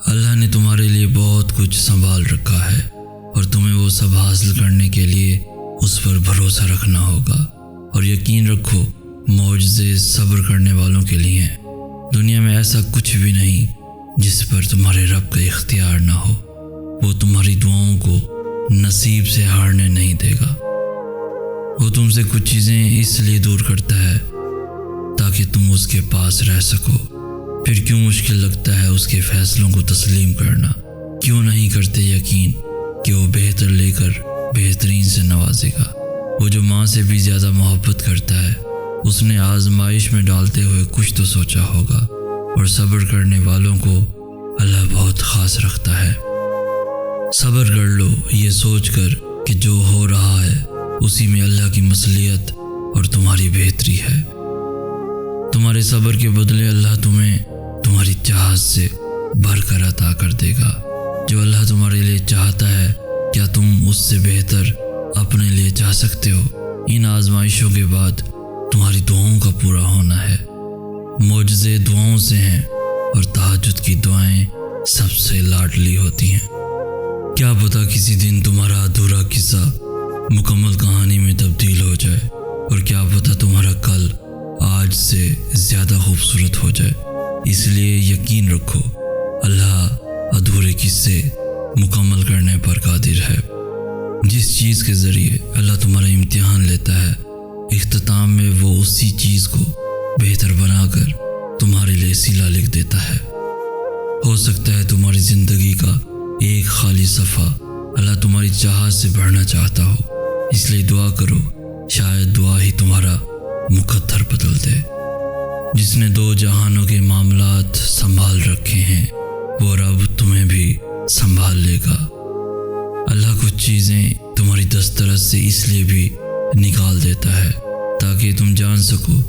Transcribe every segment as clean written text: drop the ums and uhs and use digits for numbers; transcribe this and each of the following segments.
اللہ نے تمہارے لیے بہت کچھ سنبھال رکھا ہے اور تمہیں وہ سب حاصل کرنے کے لیے اس پر بھروسہ رکھنا ہوگا، اور یقین رکھو معجزے صبر کرنے والوں کے لیے ہیں۔ دنیا میں ایسا کچھ بھی نہیں جس پر تمہارے رب کا اختیار نہ ہو۔ وہ تمہاری دعاؤں کو نصیب سے ہارنے نہیں دے گا۔ وہ تم سے کچھ چیزیں اس لیے دور کرتا ہے تاکہ تم اس کے پاس رہ سکو۔ پھر کیوں مشکل لگتا ہے اس کے فیصلوں کو تسلیم کرنا؟ کیوں نہیں کرتے یقین کہ وہ بہتر لے کر بہترین سے نوازے گا؟ وہ جو ماں سے بھی زیادہ محبت کرتا ہے، اس نے آزمائش میں ڈالتے ہوئے کچھ تو سوچا ہوگا، اور صبر کرنے والوں کو اللہ بہت خاص رکھتا ہے۔ صبر کر لو یہ سوچ کر کہ جو ہو رہا ہے اسی میں اللہ کی مصلحت اور تمہاری بہتری ہے۔ تمہارے صبر کے بدلے اللہ تمہیں تمہاری چاہت سے بھر کر عطا کر دے گا۔ جو اللہ تمہارے لیے چاہتا ہے، کیا تم اس سے بہتر اپنے لیے چاہ سکتے ہو؟ ان آزمائشوں کے بعد تمہاری دعاؤں کا پورا ہونا ہے۔ معجزے دعاؤں سے ہیں، اور تہجد کی دعائیں سب سے لاڈلی ہوتی ہیں۔ کیا پتہ کسی دن تمہارا ادھورا قصہ مکمل کہانی میں تبدیل ہو جائے، اور کیا پتہ تمہارا کل آج سے زیادہ خوبصورت ہو جائے۔ اس لیے یقین رکھو اللہ ادھورے قصے مکمل کرنے پر قادر ہے۔ جس چیز کے ذریعے اللہ تمہارا امتحان لیتا ہے، اختتام میں وہ اسی چیز کو بہتر بنا کر تمہارے لیے صلہ لکھ دیتا ہے۔ ہو سکتا ہے تمہاری زندگی کا ایک خالی صفحہ اللہ تمہاری چاہت سے بھرنا چاہتا ہو، اس لیے دعا کرو، شاید دعا ہی تمہارا مقدر بدل دے۔ جس نے دو جہانوں کے معاملات سنبھال رکھے ہیں، وہ رب تمہیں بھی سنبھال لے گا۔ اللہ کچھ چیزیں تمہاری دسترس سے اس لیے بھی نکال دیتا ہے تاکہ تم جان سکو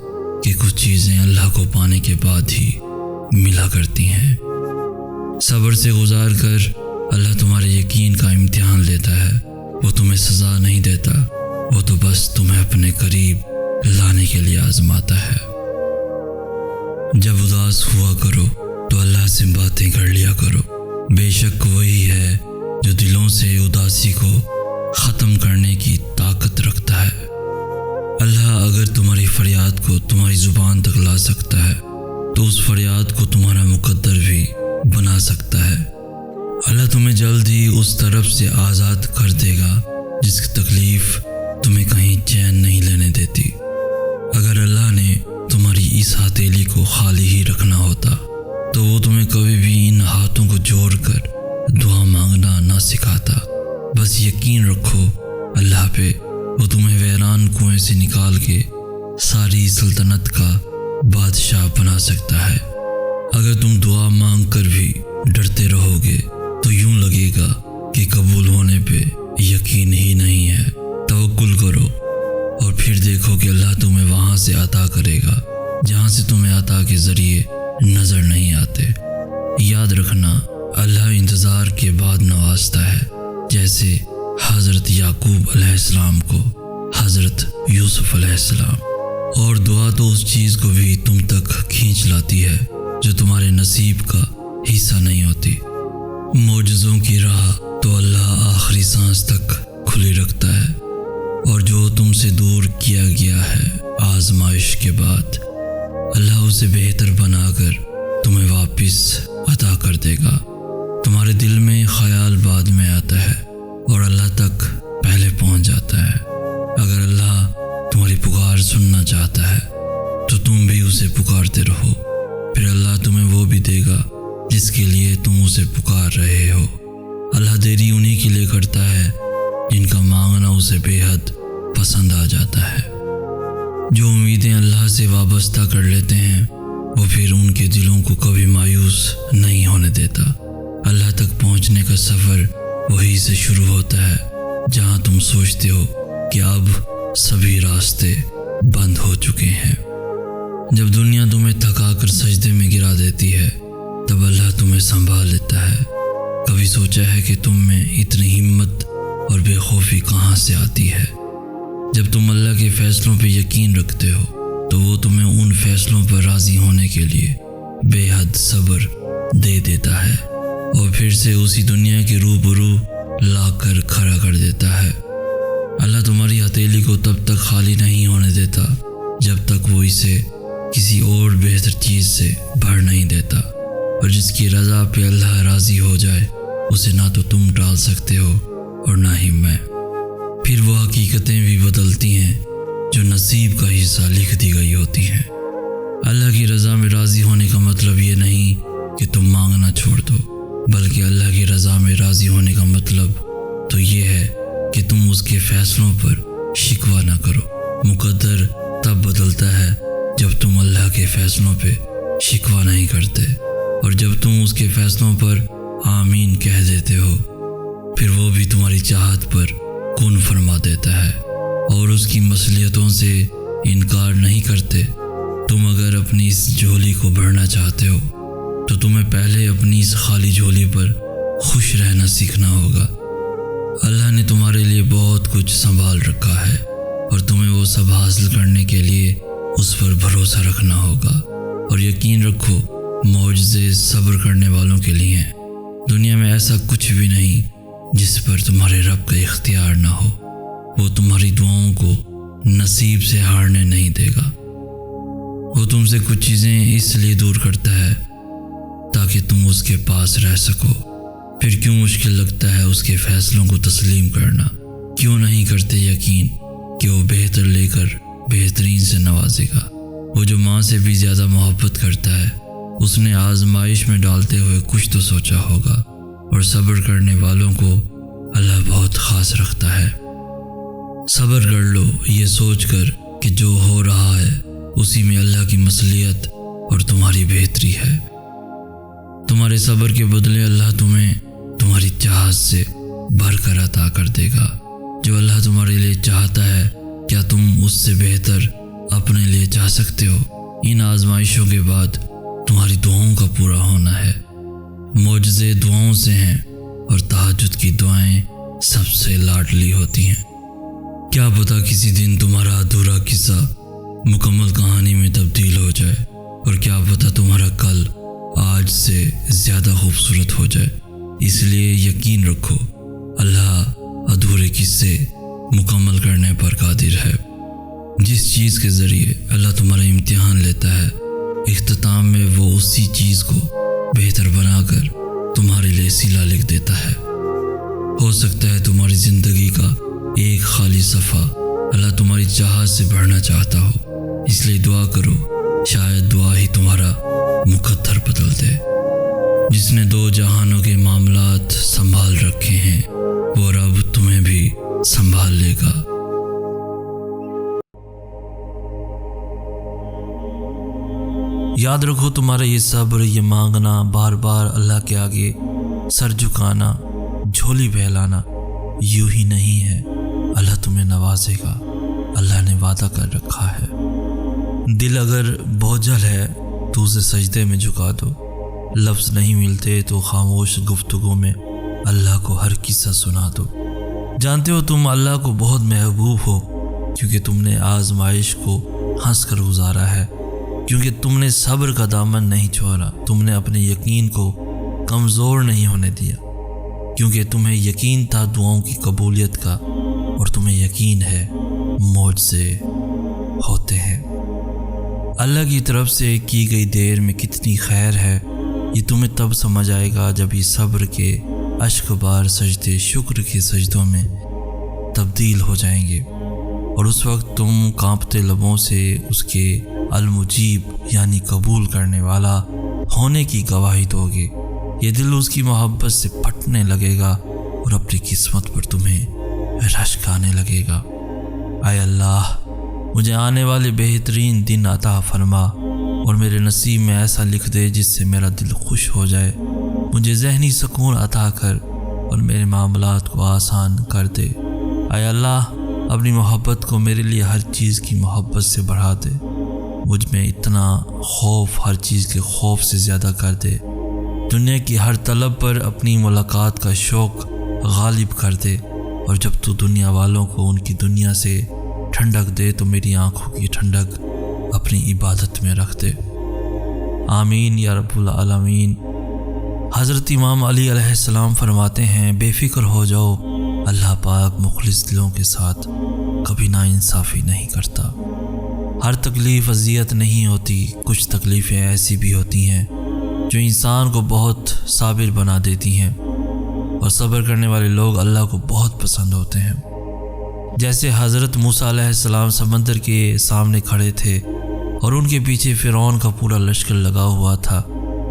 کہ کچھ چیزیں اللہ کو پانے کے بعد ہی ملا کرتی ہیں۔ صبر سے گزار کر اللہ تمہارے یقین کا امتحان لیتا ہے۔ وہ تمہیں سزا نہیں دیتا، وہ تو بس تمہیں اپنے قریب لانے کے لیے آزماتا ہے۔ جب اداس ہوا کرو تو اللہ سے باتیں کر لیا کرو، بے شک وہی ہے جو دلوں سے اداسی کو ختم کرنے کی طاقت رکھتا ہے۔ اللہ اگر تمہاری فریاد کو تمہاری زبان تک لا سکتا ہے تو اس فریاد کو تمہارا مقدر بھی بنا سکتا ہے۔ اللہ تمہیں جلد ہی اس طرف سے آزاد کر دے گا جس کی تکلیف تمہیں کہیں چین نہیں لینے دیتی۔ اگر اللہ نے تمہاری اس ہتھیلی کو خالی ہی رکھنا ہوتا تو وہ تمہیں کبھی بھی ان ہاتھوں کو جوڑ کر دعا مانگنا نہ سکھاتا۔ بس یقین رکھو اللہ پہ، وہ تمہیں ویران کنویں سے نکال کے ساری سلطنت کا بادشاہ بنا سکتا ہے۔ اگر تم دعا مانگ کر بھی ڈرتے رہو گے تو یوں لگے گا کہ قبول ہونے پہ یقین ہی نہیں ہے۔ توکل کرو اور پھر دیکھو کہ اللہ تمہیں وہاں سے عطا کرے گا جہاں سے تمہیں عطا کے ذریعے نظر نہیں آتے۔ یاد رکھنا اللہ انتظار کے بعد نوازتا ہے، جیسے حضرت یعقوب علیہ السلام کو حضرت یوسف علیہ السلام۔ اور دعا تو اس چیز کو بھی تم تک کھینچ لاتی ہے جو تمہارے نصیب کا حصہ نہیں ہوتی۔ معجزوں کی راہ تو اللہ آخری سانس تک کھلی رکھتا ہے، اور جو تم سے دور کیا گیا ہے آزمائش کے بعد، اللہ اسے بہتر بنا کر تمہیں واپس عطا کر دے گا۔ تمہارے دل میں خیال بعد میں آتا ہے اور اللہ تک پہلے پہنچ جاتا ہے۔ اگر اللہ تمہاری پکار سننا چاہتا ہے تو تم بھی اسے پکارتے رہو، پھر اللہ تمہیں وہ بھی دے گا جس کے لیے تم اسے پکار رہے ہو۔ اللہ دیری انہی کے لیے کرتا ہے جن کا مانگنا اسے بے حد پسند آ جاتا ہے۔ جو امیدیں اللہ سے وابستہ کر لیتے ہیں وہ پھر ان کے دلوں کو کبھی مایوس نہیں ہونے دیتا۔ اللہ تک پہنچنے کا سفر وہی سے شروع ہوتا ہے جہاں تم سوچتے ہو کہ اب سبھی راستے بند ہو چکے ہیں۔ جب دنیا تمہیں تھکا کر سجدے میں گرا دیتی ہے تب اللہ تمہیں سنبھال لیتا ہے۔ کبھی سوچا ہے کہ تم میں اتنی ہمت اور بے خوفی کہاں سے آتی ہے؟ جب تم اللہ کے فیصلوں پہ یقین رکھتے ہو تو وہ تمہیں ان فیصلوں پر راضی ہونے کے لیے بے حد صبر دے دیتا ہے۔ اور پھر سے اسی دنیا کے روبرو لا کر کھڑا کر دیتا ہے۔ اللہ تمہاری ہتھیلی کو تب تک خالی نہیں ہونے دیتا جب تک وہ اسے کسی اور بہتر چیز سے بھر نہیں دیتا، اور جس کی رضا پہ اللہ راضی ہو جائے اسے نہ تو تم ٹال سکتے ہو اور نہ ہی میں۔ پھر وہ حقیقتیں بھی بدلتی ہیں جو نصیب کا حصہ لکھ دی گئی ہوتی ہیں۔ اللہ کی رضا میں راضی ہونے کا مطلب یہ نہیں کہ تم مانگنا چھوڑ دو، بلکہ اللہ کی رضا میں راضی ہونے کا مطلب تو یہ ہے کہ تم اس کے فیصلوں پر شکوہ نہ کرو۔ مقدر تب بدلتا ہے جب تم اللہ کے فیصلوں پہ شکوہ نہیں کرتے، اور جب تم اس کے فیصلوں پر آمین کہہ دیتے ہو، پھر وہ بھی تمہاری چاہت پر کن فرما دیتا ہے اور اس کی مصلحتوں سے انکار نہیں کرتے۔ تم اگر اپنی اس جھولی کو بھرنا چاہتے ہو تو تمہیں پہلے اپنی اس خالی جھولی پر خوش رہنا سیکھنا ہوگا۔ اللہ نے تمہارے لیے بہت کچھ سنبھال رکھا ہے، اور تمہیں وہ سب حاصل کرنے کے لیے اس پر بھروسہ رکھنا ہوگا، اور یقین رکھو معجزے صبر کرنے والوں کے لیے ہیں۔ دنیا میں ایسا کچھ بھی نہیں جس پر تمہارے رب کا اختیار نہ ہو۔ وہ تمہاری دعاؤں کو نصیب سے ہارنے نہیں دے گا۔ وہ تم سے کچھ چیزیں اس لیے دور کرتا ہے تاکہ تم اس کے پاس رہ سکو۔ پھر کیوں مشکل لگتا ہے اس کے فیصلوں کو تسلیم کرنا؟ کیوں نہیں کرتے یقین کہ وہ بہتر لے کر بہترین سے نوازے گا؟ وہ جو ماں سے بھی زیادہ محبت کرتا ہے، اس نے آزمائش میں ڈالتے ہوئے کچھ تو سوچا ہوگا، اور صبر کرنے والوں کو اللہ بہت خاص رکھتا ہے۔ صبر کر لو یہ سوچ کر کہ جو ہو رہا ہے اسی میں اللہ کی مصلحت اور تمہاری بہتری ہے۔ تمہارے صبر کے بدلے اللہ تمہیں تمہاری چاہت سے بھر کر عطا کر دے گا۔ جو اللہ تمہارے لیے چاہتا ہے، کیا تم اس سے بہتر اپنے لیے چاہ سکتے ہو؟ ان آزمائشوں کے بعد تمہاری دعاؤں کا پورا ہونا ہے۔ معجزے دعاؤں سے ہیں، اور تہجد کی دعائیں سب سے لاڈلی ہوتی ہیں۔ کیا پتہ کسی دن تمہارا ادھورا قصہ مکمل کہانی میں تبدیل ہو جائے، اور کیا پتہ تمہارا کل آج سے زیادہ خوبصورت ہو جائے۔ اس لیے یقین رکھو اللہ ادھورے قصے مکمل کرنے پر قادر ہے۔ جس چیز کے ذریعے اللہ تمہارا امتحان لیتا ہے، اختتام میں وہ اسی چیز کو بہتر بنا کر تمہارے لیے صلہ لکھ دیتا ہے۔ ہو سکتا ہے تمہاری زندگی کا ایک خالی صفحہ اللہ تمہاری چاہت سے بھرنا چاہتا ہو، اس لیے دعا کرو، شاید دعا ہی تمہارا مقدر بدل دے۔ جس نے دو جہانوں کے معاملات سنبھال رکھے ہیں، وہ رب تمہیں بھی سنبھال لے گا۔ یاد رکھو تمہارا یہ صبر، یہ مانگنا، بار بار اللہ کے آگے سر جھکانا، جھولی پھیلانا یوں ہی نہیں ہے۔ اللہ تمہیں نوازے گا، اللہ نے وعدہ کر رکھا ہے۔ دل اگر بوجھل ہے تو اسے سجدے میں جھکا دو۔ لفظ نہیں ملتے تو خاموش گفتگو میں اللہ کو ہر قصہ سنا دو۔ جانتے ہو تم اللہ کو بہت محبوب ہو، کیونکہ تم نے آزمائش کو ہنس کر گزارا ہے، کیونکہ تم نے صبر کا دامن نہیں چھوڑا، تم نے اپنے یقین کو کمزور نہیں ہونے دیا، کیونکہ تمہیں یقین تھا دعاؤں کی قبولیت کا، اور تمہیں یقین ہے معجزے ہوتے ہیں۔ اللہ کی طرف سے کی گئی دیر میں کتنی خیر ہے، یہ تمہیں تب سمجھ آئے گا جب یہ صبر کے اشک بار سجدے شکر کے سجدوں میں تبدیل ہو جائیں گے، اور اس وقت تم کانپتے لبوں سے اس کے المجیب یعنی قبول کرنے والا ہونے کی گواہی دو گے۔ یہ دل اس کی محبت سے پھٹنے لگے گا اور اپنی قسمت پر تمہیں رشک آنے لگے گا۔ اے اللہ، مجھے آنے والے بہترین دن عطا فرما، اور میرے نصیب میں ایسا لکھ دے جس سے میرا دل خوش ہو جائے۔ مجھے ذہنی سکون عطا کر اور میرے معاملات کو آسان کر دے۔ اے اللہ، اپنی محبت کو میرے لیے ہر چیز کی محبت سے بڑھا دے۔ مجھ میں اتنا خوف ہر چیز کے خوف سے زیادہ کر دے۔ دنیا کی ہر طلب پر اپنی ملاقات کا شوق غالب کر دے، اور جب تو دنیا والوں کو ان کی دنیا سے ٹھنڈک دے تو میری آنکھوں کی ٹھنڈک اپنی عبادت میں رکھ دے۔ آمین یا رب العالمین۔ حضرت امام علی علیہ السلام فرماتے ہیں بے فکر ہو جاؤ، اللہ پاک مخلص دلوں کے ساتھ کبھی ناانصافی نہیں کرتا۔ ہر تکلیف اذیت نہیں ہوتی، کچھ تکلیفیں ایسی بھی ہوتی ہیں جو انسان کو بہت صابر بنا دیتی ہیں، اور صبر کرنے والے لوگ اللہ کو بہت پسند ہوتے ہیں۔ جیسے حضرت موسیٰ علیہ السلام سمندر کے سامنے کھڑے تھے اور ان کے پیچھے فرعون کا پورا لشکر لگا ہوا تھا،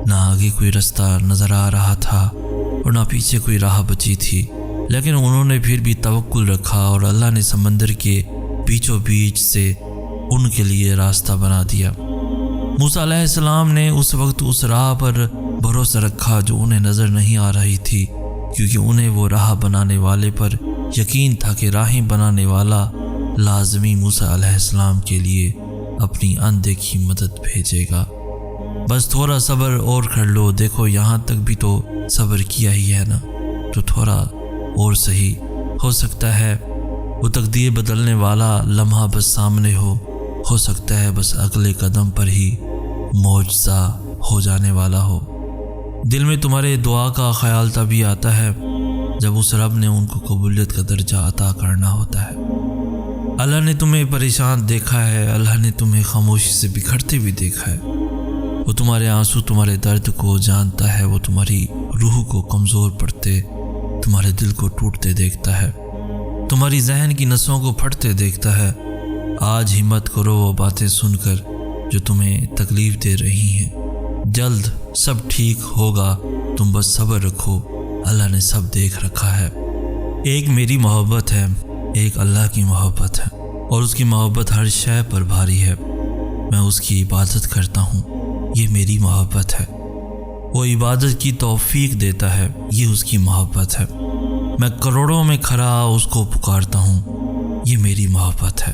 نہ آگے کوئی رستہ نظر آ رہا تھا اور نہ پیچھے کوئی راہ بچی تھی، لیکن انہوں نے پھر بھی توکل رکھا اور اللہ نے سمندر کے بیچوں بیچ سے ان کے لیے راستہ بنا دیا۔ موسیٰ علیہ السلام نے اس وقت اس راہ پر بھروسہ رکھا جو انہیں نظر نہیں آ رہی تھی، کیونکہ انہیں وہ راہ بنانے والے پر یقین تھا کہ راہیں بنانے والا لازمی موسیٰ علیہ السلام کے لیے اپنی اندیکھی مدد بھیجے گا۔ بس تھوڑا صبر اور کر لو، دیکھو یہاں تک بھی تو صبر کیا ہی ہے نا، تو تھوڑا اور صحیح ہو سکتا ہے وہ تقدیر بدلنے والا لمحہ بس سامنے ہو سکتا ہے بس اگلے قدم پر ہی معجزہ ہو جانے والا ہو۔ دل میں تمہارے دعا کا خیال تبھی آتا ہے جب اس رب نے ان کو قبولیت کا درجہ عطا کرنا ہوتا ہے۔ اللہ نے تمہیں پریشان دیکھا ہے، اللہ نے تمہیں خاموشی سے بکھرتے بھی دیکھا ہے، وہ تمہارے آنسو تمہارے درد کو جانتا ہے، وہ تمہاری روح کو کمزور پڑتے، تمہارے دل کو ٹوٹتے دیکھتا ہے، تمہاری ذہن کی نسوں کو پھٹتے دیکھتا ہے۔ آج ہمت کرو وہ باتیں سن کر جو تمہیں تکلیف دے رہی ہیں، جلد سب ٹھیک ہوگا، تم بس صبر رکھو، اللہ نے سب دیکھ رکھا ہے۔ ایک میری محبت ہے، ایک اللہ کی محبت ہے، اور اس کی محبت ہر شے پر بھاری ہے۔ میں اس کی عبادت کرتا ہوں، یہ میری محبت ہے۔ وہ عبادت کی توفیق دیتا ہے، یہ اس کی محبت ہے۔ میں کروڑوں میں کھڑا اس کو پکارتا ہوں، یہ میری محبت ہے۔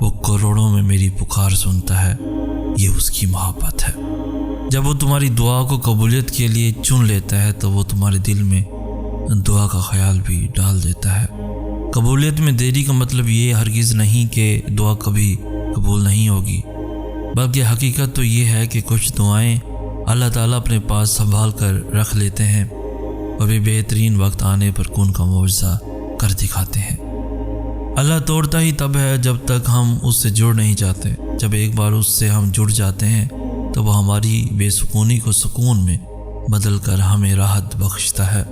وہ کروڑوں میں میری پکار سنتا ہے، یہ اس کی محبت ہے۔ جب وہ تمہاری دعا کو قبولیت کے لیے چن لیتا ہے تو وہ تمہارے دل میں دعا کا خیال بھی ڈال دیتا ہے۔ قبولیت میں دیری کا مطلب یہ ہرگز نہیں کہ دعا کبھی قبول نہیں ہوگی، بلکہ حقیقت تو یہ ہے کہ کچھ دعائیں اللہ تعالیٰ اپنے پاس سنبھال کر رکھ لیتے ہیں اور وہ بہترین وقت آنے پر کن کا معجزہ کر دکھاتے ہیں۔ اللہ توڑتا ہی تب ہے جب تک ہم اس سے جڑ نہیں جاتے۔ جب ایک بار اس سے ہم جڑ جاتے ہیں تو وہ ہماری بے سکونی کو سکون میں بدل کر ہمیں راحت بخشتا ہے۔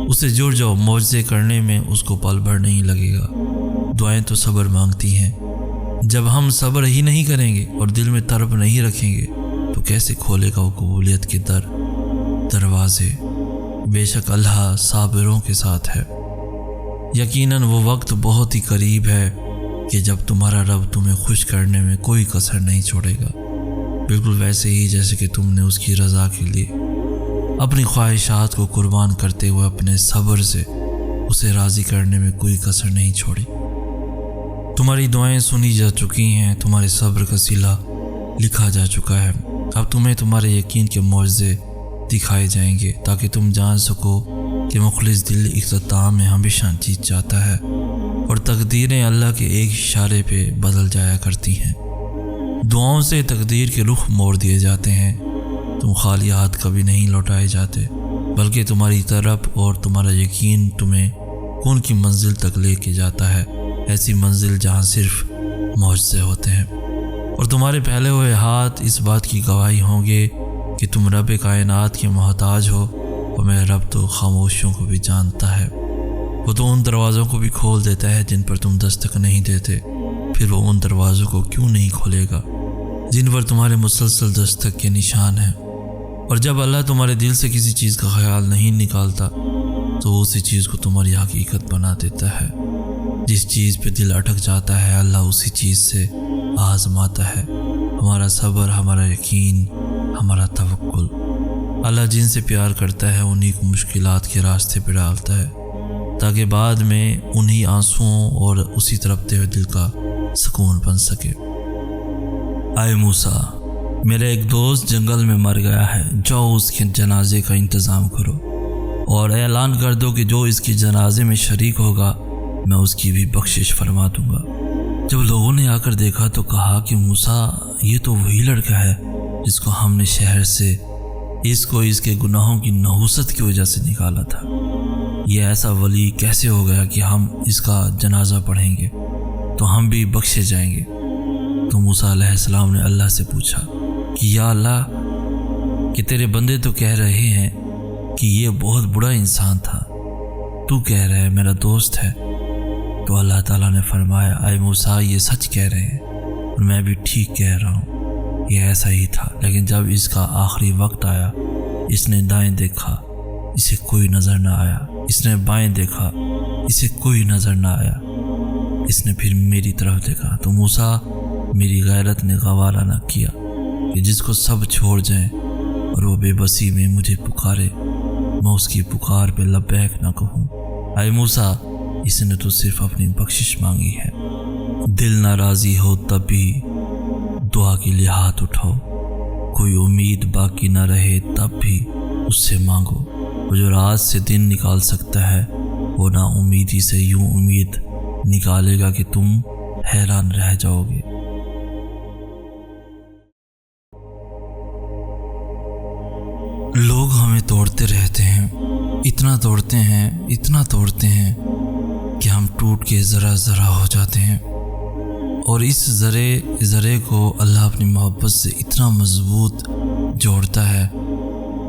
اس سے جڑ جاؤ، معجزے کرنے میں اس کو پل بھر نہیں لگے گا۔ دعائیں تو صبر مانگتی ہیں، جب ہم صبر ہی نہیں کریں گے اور دل میں طلب نہیں رکھیں گے تو کیسے کھولے گا وہ قبولیت کے دروازے؟ بے شک اللہ صابروں کے ساتھ ہے۔ یقیناً وہ وقت بہت ہی قریب ہے کہ جب تمہارا رب تمہیں خوش کرنے میں کوئی کسر نہیں چھوڑے گا، بالکل ویسے ہی جیسے کہ تم نے اس کی رضا کے لیے اپنی خواہشات کو قربان کرتے ہوئے اپنے صبر سے اسے راضی کرنے میں کوئی کسر نہیں چھوڑی۔ تمہاری دعائیں سنی جا چکی ہیں، تمہارے صبر کا صلہ لکھا جا چکا ہے۔ اب تمہیں تمہارے یقین کے معجزے دکھائے جائیں گے تاکہ تم جان سکو کہ مخلص دل اختتام میں ہمیشہ جیت جاتا ہے اور تقدیریں اللہ کے ایک اشارے پہ بدل جایا کرتی ہیں۔ دعاؤں سے تقدیر کے رخ موڑ دیے جاتے ہیں۔ تم خالی ہاتھ کبھی نہیں لوٹائے جاتے، بلکہ تمہاری طرف اور تمہارا یقین تمہیں کن کی منزل تک لے کے جاتا ہے، ایسی منزل جہاں صرف معجزے ہوتے ہیں۔ اور تمہارے پھیلے ہوئے ہاتھ اس بات کی گواہی ہوں گے کہ تم رب کائنات کے محتاج ہو، اور میرا رب تو خاموشیوں کو بھی جانتا ہے۔ وہ تو ان دروازوں کو بھی کھول دیتا ہے جن پر تم دستک نہیں دیتے، پھر وہ ان دروازوں کو کیوں نہیں کھولے گا جن پر تمہارے مسلسل دستک کے نشان ہیں۔ اور جب اللہ تمہارے دل سے کسی چیز کا خیال نہیں نکالتا تو وہ اسی چیز کو تمہاری حقیقت بنا دیتا ہے۔ جس چیز پہ دل اٹک جاتا ہے اللہ اسی چیز سے آزماتا ہے ہمارا صبر، ہمارا یقین، ہمارا توکل۔ اللہ جن سے پیار کرتا ہے انہی کو مشکلات کے راستے پہ ڈالتا ہے تاکہ بعد میں انہی آنسوؤں اور اسی تڑپتے ہوئے دل کا سکون بن سکے۔ اے موسیٰ، میرا ایک دوست جنگل میں مر گیا ہے، جاؤ اس کے جنازے کا انتظام کرو اور اعلان کر دو کہ جو اس کے جنازے میں شریک ہوگا میں اس کی بھی بخشش فرما دوں گا۔ جب لوگوں نے آ کر دیکھا تو کہا کہ موسیٰ، یہ تو وہی لڑکا ہے جس کو ہم نے شہر سے اس کو اس کے گناہوں کی نحوست کی وجہ سے نکالا تھا۔ یہ ایسا ولی کیسے ہو گیا کہ ہم اس کا جنازہ پڑھیں گے تو ہم بھی بخشے جائیں گے؟ تو موسیٰ علیہ السلام نے اللہ سے پوچھا کہ یا اللہ، کہ تیرے بندے تو کہہ رہے ہیں کہ یہ بہت بڑا انسان تھا، تو کہہ رہا ہے میرا دوست ہے۔ تو اللہ تعالیٰ نے فرمایا اے موسیٰ، یہ سچ کہہ رہے ہیں اور میں بھی ٹھیک کہہ رہا ہوں، یہ ایسا ہی تھا۔ لیکن جب اس کا آخری وقت آیا، اس نے دائیں دیکھا، اسے کوئی نظر نہ آیا، اس نے بائیں دیکھا، اسے کوئی نظر نہ آیا، اس نے پھر میری طرف دیکھا تو موسیٰ میری غیرت نے گوارا نہ کیا کہ جس کو سب چھوڑ جائیں اور وہ بے بسی میں مجھے پکارے، میں اس کی پکار پہ لبیک نہ کہوں۔ اے موسیٰ، اس نے تو صرف اپنی بخشش مانگی ہے، دل ناراضی ہو تب بھی دعا کے لیے ہاتھ اٹھاؤ، کوئی امید باقی نہ رہے تب بھی اس سے مانگو۔ وہ جو رات سے دن نکال سکتا ہے وہ نا امیدی سے یوں امید نکالے گا کہ تم حیران رہ جاؤ گے۔ لوگ ہمیں توڑتے رہتے ہیں، اتنا توڑتے ہیں کہ ہم ٹوٹ کے ذرا ذرا ہو جاتے ہیں، اور اس ذرے کو اللہ اپنی محبت سے اتنا مضبوط جوڑتا ہے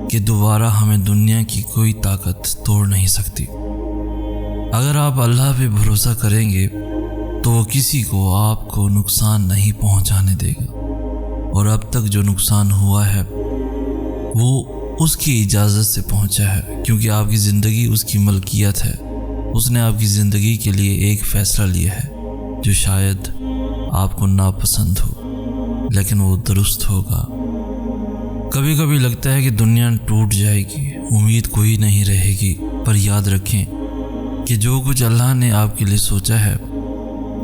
کہ دوبارہ ہمیں دنیا کی کوئی طاقت توڑ نہیں سکتی۔ اگر آپ اللہ پہ بھروسہ کریں گے تو وہ کسی کو آپ کو نقصان نہیں پہنچانے دے گا، اور اب تک جو نقصان ہوا ہے وہ اس کی اجازت سے پہنچا ہے، کیونکہ آپ کی زندگی اس کی ملکیت ہے۔ اس نے آپ کی زندگی کے لیے ایک فیصلہ لیا ہے جو شاید آپ کو ناپسند ہو، لیکن وہ درست ہوگا۔ کبھی کبھی لگتا ہے کہ دنیا ٹوٹ جائے گی، امید کوئی نہیں رہے گی، پر یاد رکھیں کہ جو کچھ اللہ نے آپ کے لیے سوچا ہے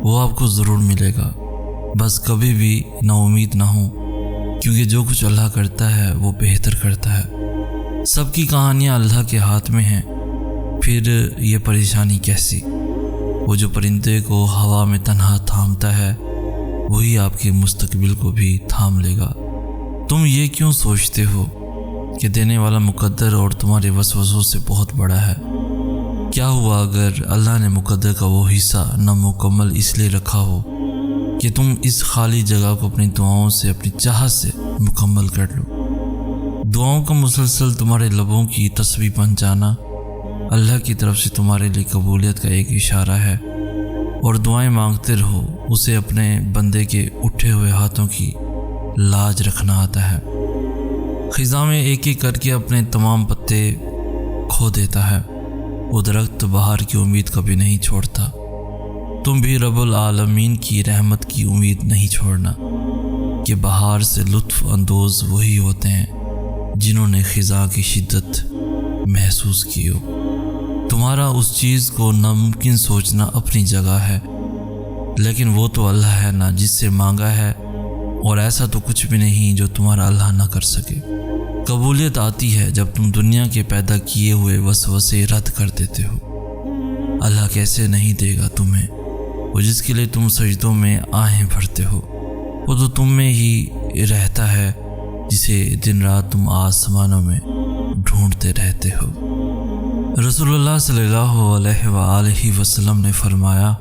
وہ آپ کو ضرور ملے گا۔ بس کبھی بھی نا امید نہ ہوں، کیونکہ جو کچھ اللہ کرتا ہے وہ بہتر کرتا ہے۔ سب کی کہانیاں اللہ کے ہاتھ میں ہیں، پھر یہ پریشانی کیسی؟ وہ جو پرندے کو ہوا میں تنہا تھامتا ہے وہی آپ کے مستقبل کو بھی تھام لے گا۔ تم یہ کیوں سوچتے ہو کہ دینے والا مقدر اور تمہارے وسوسوں سے بہت بڑا ہے؟ کیا ہوا اگر اللہ نے مقدر کا وہ حصہ نامکمل اس لیے رکھا ہو کہ تم اس خالی جگہ کو اپنی دعاؤں سے، اپنی چاہت سے مکمل کر لو؟ دعاؤں کا مسلسل تمہارے لبوں کی تسبیح بن جانا اللہ کی طرف سے تمہارے لیے قبولیت کا ایک اشارہ ہے، اور دعائیں مانگتے رہو، اسے اپنے بندے کے اٹھے ہوئے ہاتھوں کی لاج رکھنا آتا ہے۔ خزاں میں ایک ایک کر کے اپنے تمام پتے کھو دیتا ہے، وہ درخت بہار کی امید کبھی نہیں چھوڑتا۔ تم بھی رب العالمین کی رحمت کی امید نہیں چھوڑنا کہ بہار سے لطف اندوز وہی ہوتے ہیں جنہوں نے خزاں کی شدت محسوس کی ہو۔ تمہارا اس چیز کو ناممکن سوچنا اپنی جگہ ہے، لیکن وہ تو اللہ ہے نا جس سے مانگا ہے، اور ایسا تو کچھ بھی نہیں جو تمہارا اللہ نہ کر سکے۔ قبولیت آتی ہے جب تم دنیا کے پیدا کیے ہوئے وسوسے رد کر دیتے ہو۔ اللہ کیسے نہیں دے گا تمہیں؟ وہ جس کے لیے تم سجدوں میں آہیں بھرتے ہو، وہ تو تم میں ہی رہتا ہے، جسے دن رات تم آسمانوں میں ڈھونڈتے رہتے ہو۔ رسول اللہ صلی اللہ علیہ وآلہ وسلم نے فرمایا،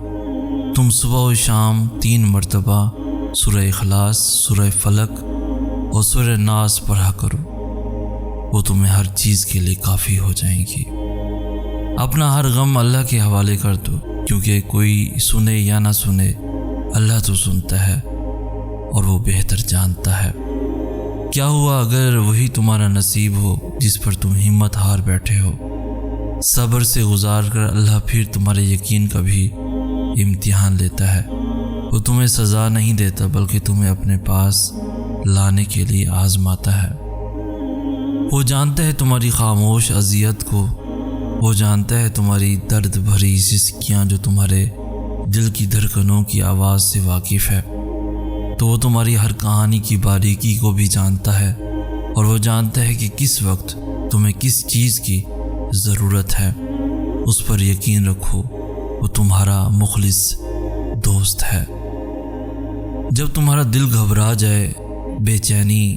تم صبح و شام 3 مرتبہ سورہ اخلاص، سورہ فلق اور سورہ ناس پڑھا کرو، وہ تمہیں ہر چیز کے لیے کافی ہو جائیں گی۔ اپنا ہر غم اللہ کے حوالے کر دو، کیونکہ کوئی سنے یا نہ سنے، اللہ تو سنتا ہے اور وہ بہتر جانتا ہے۔ کیا ہوا اگر وہی تمہارا نصیب ہو جس پر تم ہمت ہار بیٹھے ہو؟ صبر سے گزار کر اللہ پھر تمہارے یقین کا بھی امتحان لیتا ہے۔ وہ تمہیں سزا نہیں دیتا بلکہ تمہیں اپنے پاس لانے کے لیے آزماتا ہے۔ وہ جانتا ہے تمہاری خاموش اذیت کو، وہ جانتا ہے تمہاری درد بھری سسکیاں جو تمہارے دل کی دھڑکنوں کی آواز سے واقف ہے، تو وہ تمہاری ہر کہانی کی باریکی کو بھی جانتا ہے، اور وہ جانتا ہے کہ کس وقت تمہیں کس چیز کی ضرورت ہے۔ اس پر یقین رکھو، وہ تمہارا مخلص دوست ہے۔ جب تمہارا دل گھبرا جائے، بے چینی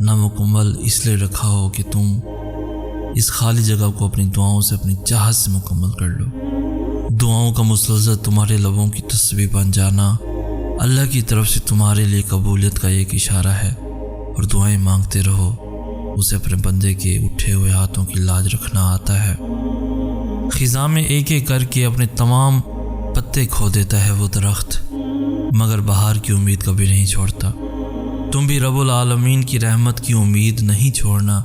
نامکمل اس لیے رکھا ہو کہ تم اس خالی جگہ کو اپنی دعاؤں سے اپنی چاہت سے مکمل کر لو۔ دعاؤں کا مسلسل تمہارے لبوں کی تسبیح بن جانا اللہ کی طرف سے تمہارے لیے قبولیت کا ایک اشارہ ہے، اور دعائیں مانگتے رہو، اسے اپنے بندے کے اٹھے ہوئے ہاتھوں کی لاج رکھنا آتا ہے۔ خزاں میں ایک ایک کر کے اپنے تمام پتے کھو دیتا ہے وہ درخت، مگر بہار کی امید کبھی نہیں چھوڑتا۔ تم بھی رب العالمین کی رحمت کی امید نہیں چھوڑنا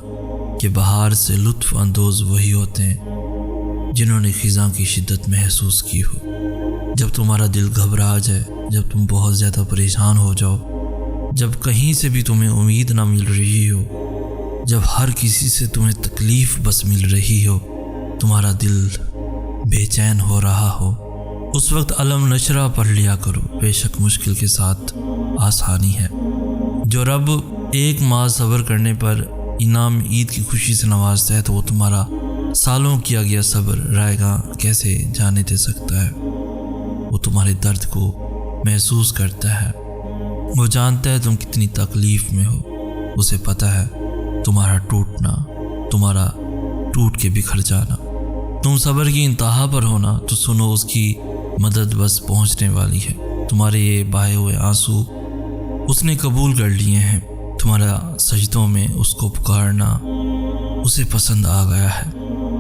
کہ بہار سے لطف اندوز وہی ہوتے ہیں جنہوں نے خزاں کی شدت محسوس کی ہو۔ جب تمہارا دل گھبرا جائے، جب تم بہت زیادہ پریشان ہو جاؤ، جب کہیں سے بھی تمہیں امید نہ مل رہی ہو، جب ہر کسی سے تمہیں تکلیف بس مل رہی ہو، تمہارا دل بے چین ہو رہا ہو، اس وقت علم نشرہ پڑھ لیا کرو، بے شک مشکل کے ساتھ آسانی ہے۔ جو رب ایک ماہ صبر کرنے پر انعام عید کی خوشی سے نوازتا ہے تو وہ تمہارا سالوں کیا گیا صبر رائے گاں کیسے جانے دے سکتا ہے۔ وہ تمہارے درد کو محسوس کرتا ہے، وہ جانتا ہے تم کتنی تکلیف میں ہو، اسے پتہ ہے تمہارا ٹوٹنا، تمہارا ٹوٹ کے بکھر جانا۔ تم صبر کی انتہا پر ہونا تو سنو اس کی مدد بس پہنچنے والی ہے۔ تمہارے یہ بہائے ہوئے آنسو اس نے قبول کر لیے ہیں، تمہارا سجدوں میں اس کو پکارنا اسے پسند آ گیا ہے،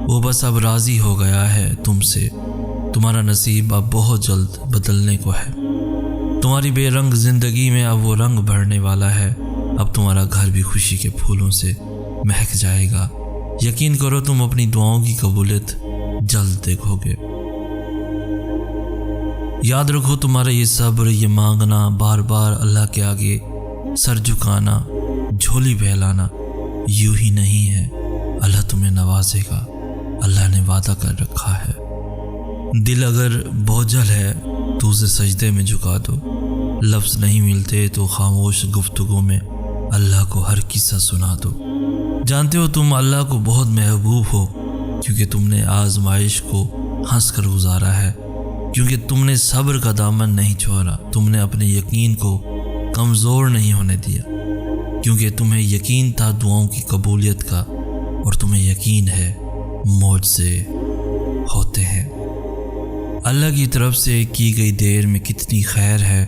وہ بس اب راضی ہو گیا ہے تم سے۔ تمہارا نصیب اب بہت جلد بدلنے کو ہے، تمہاری بے رنگ زندگی میں اب وہ رنگ بھرنے والا ہے، اب تمہارا گھر بھی خوشی کے پھولوں سے مہک جائے گا۔ یقین کرو تم اپنی دعاؤں کی قبولیت جلد دیکھو گے۔ یاد رکھو تمہارا یہ صبر، یہ مانگنا، بار بار اللہ کے آگے سر جھکانا، جھولی بہلانا یوں ہی نہیں ہے، اللہ تمہیں نوازے گا، اللہ نے وعدہ کر رکھا ہے۔ دل اگر بوجھل ہے تو اسے سجدے میں جھکا دو، لفظ نہیں ملتے تو خاموش گفتگو میں اللہ کو ہر قصہ سنا دو۔ جانتے ہو تم اللہ کو بہت محبوب ہو کیونکہ تم نے آزمائش کو ہنس کر گزارا ہے، کیونکہ تم نے صبر کا دامن نہیں چھوڑا، تم نے اپنے یقین کو کمزور نہیں ہونے دیا، کیونکہ تمہیں یقین تھا دعاؤں کی قبولیت کا، اور تمہیں یقین ہے معجزے ہوتے ہیں۔ اللہ کی طرف سے کی گئی دیر میں کتنی خیر ہے،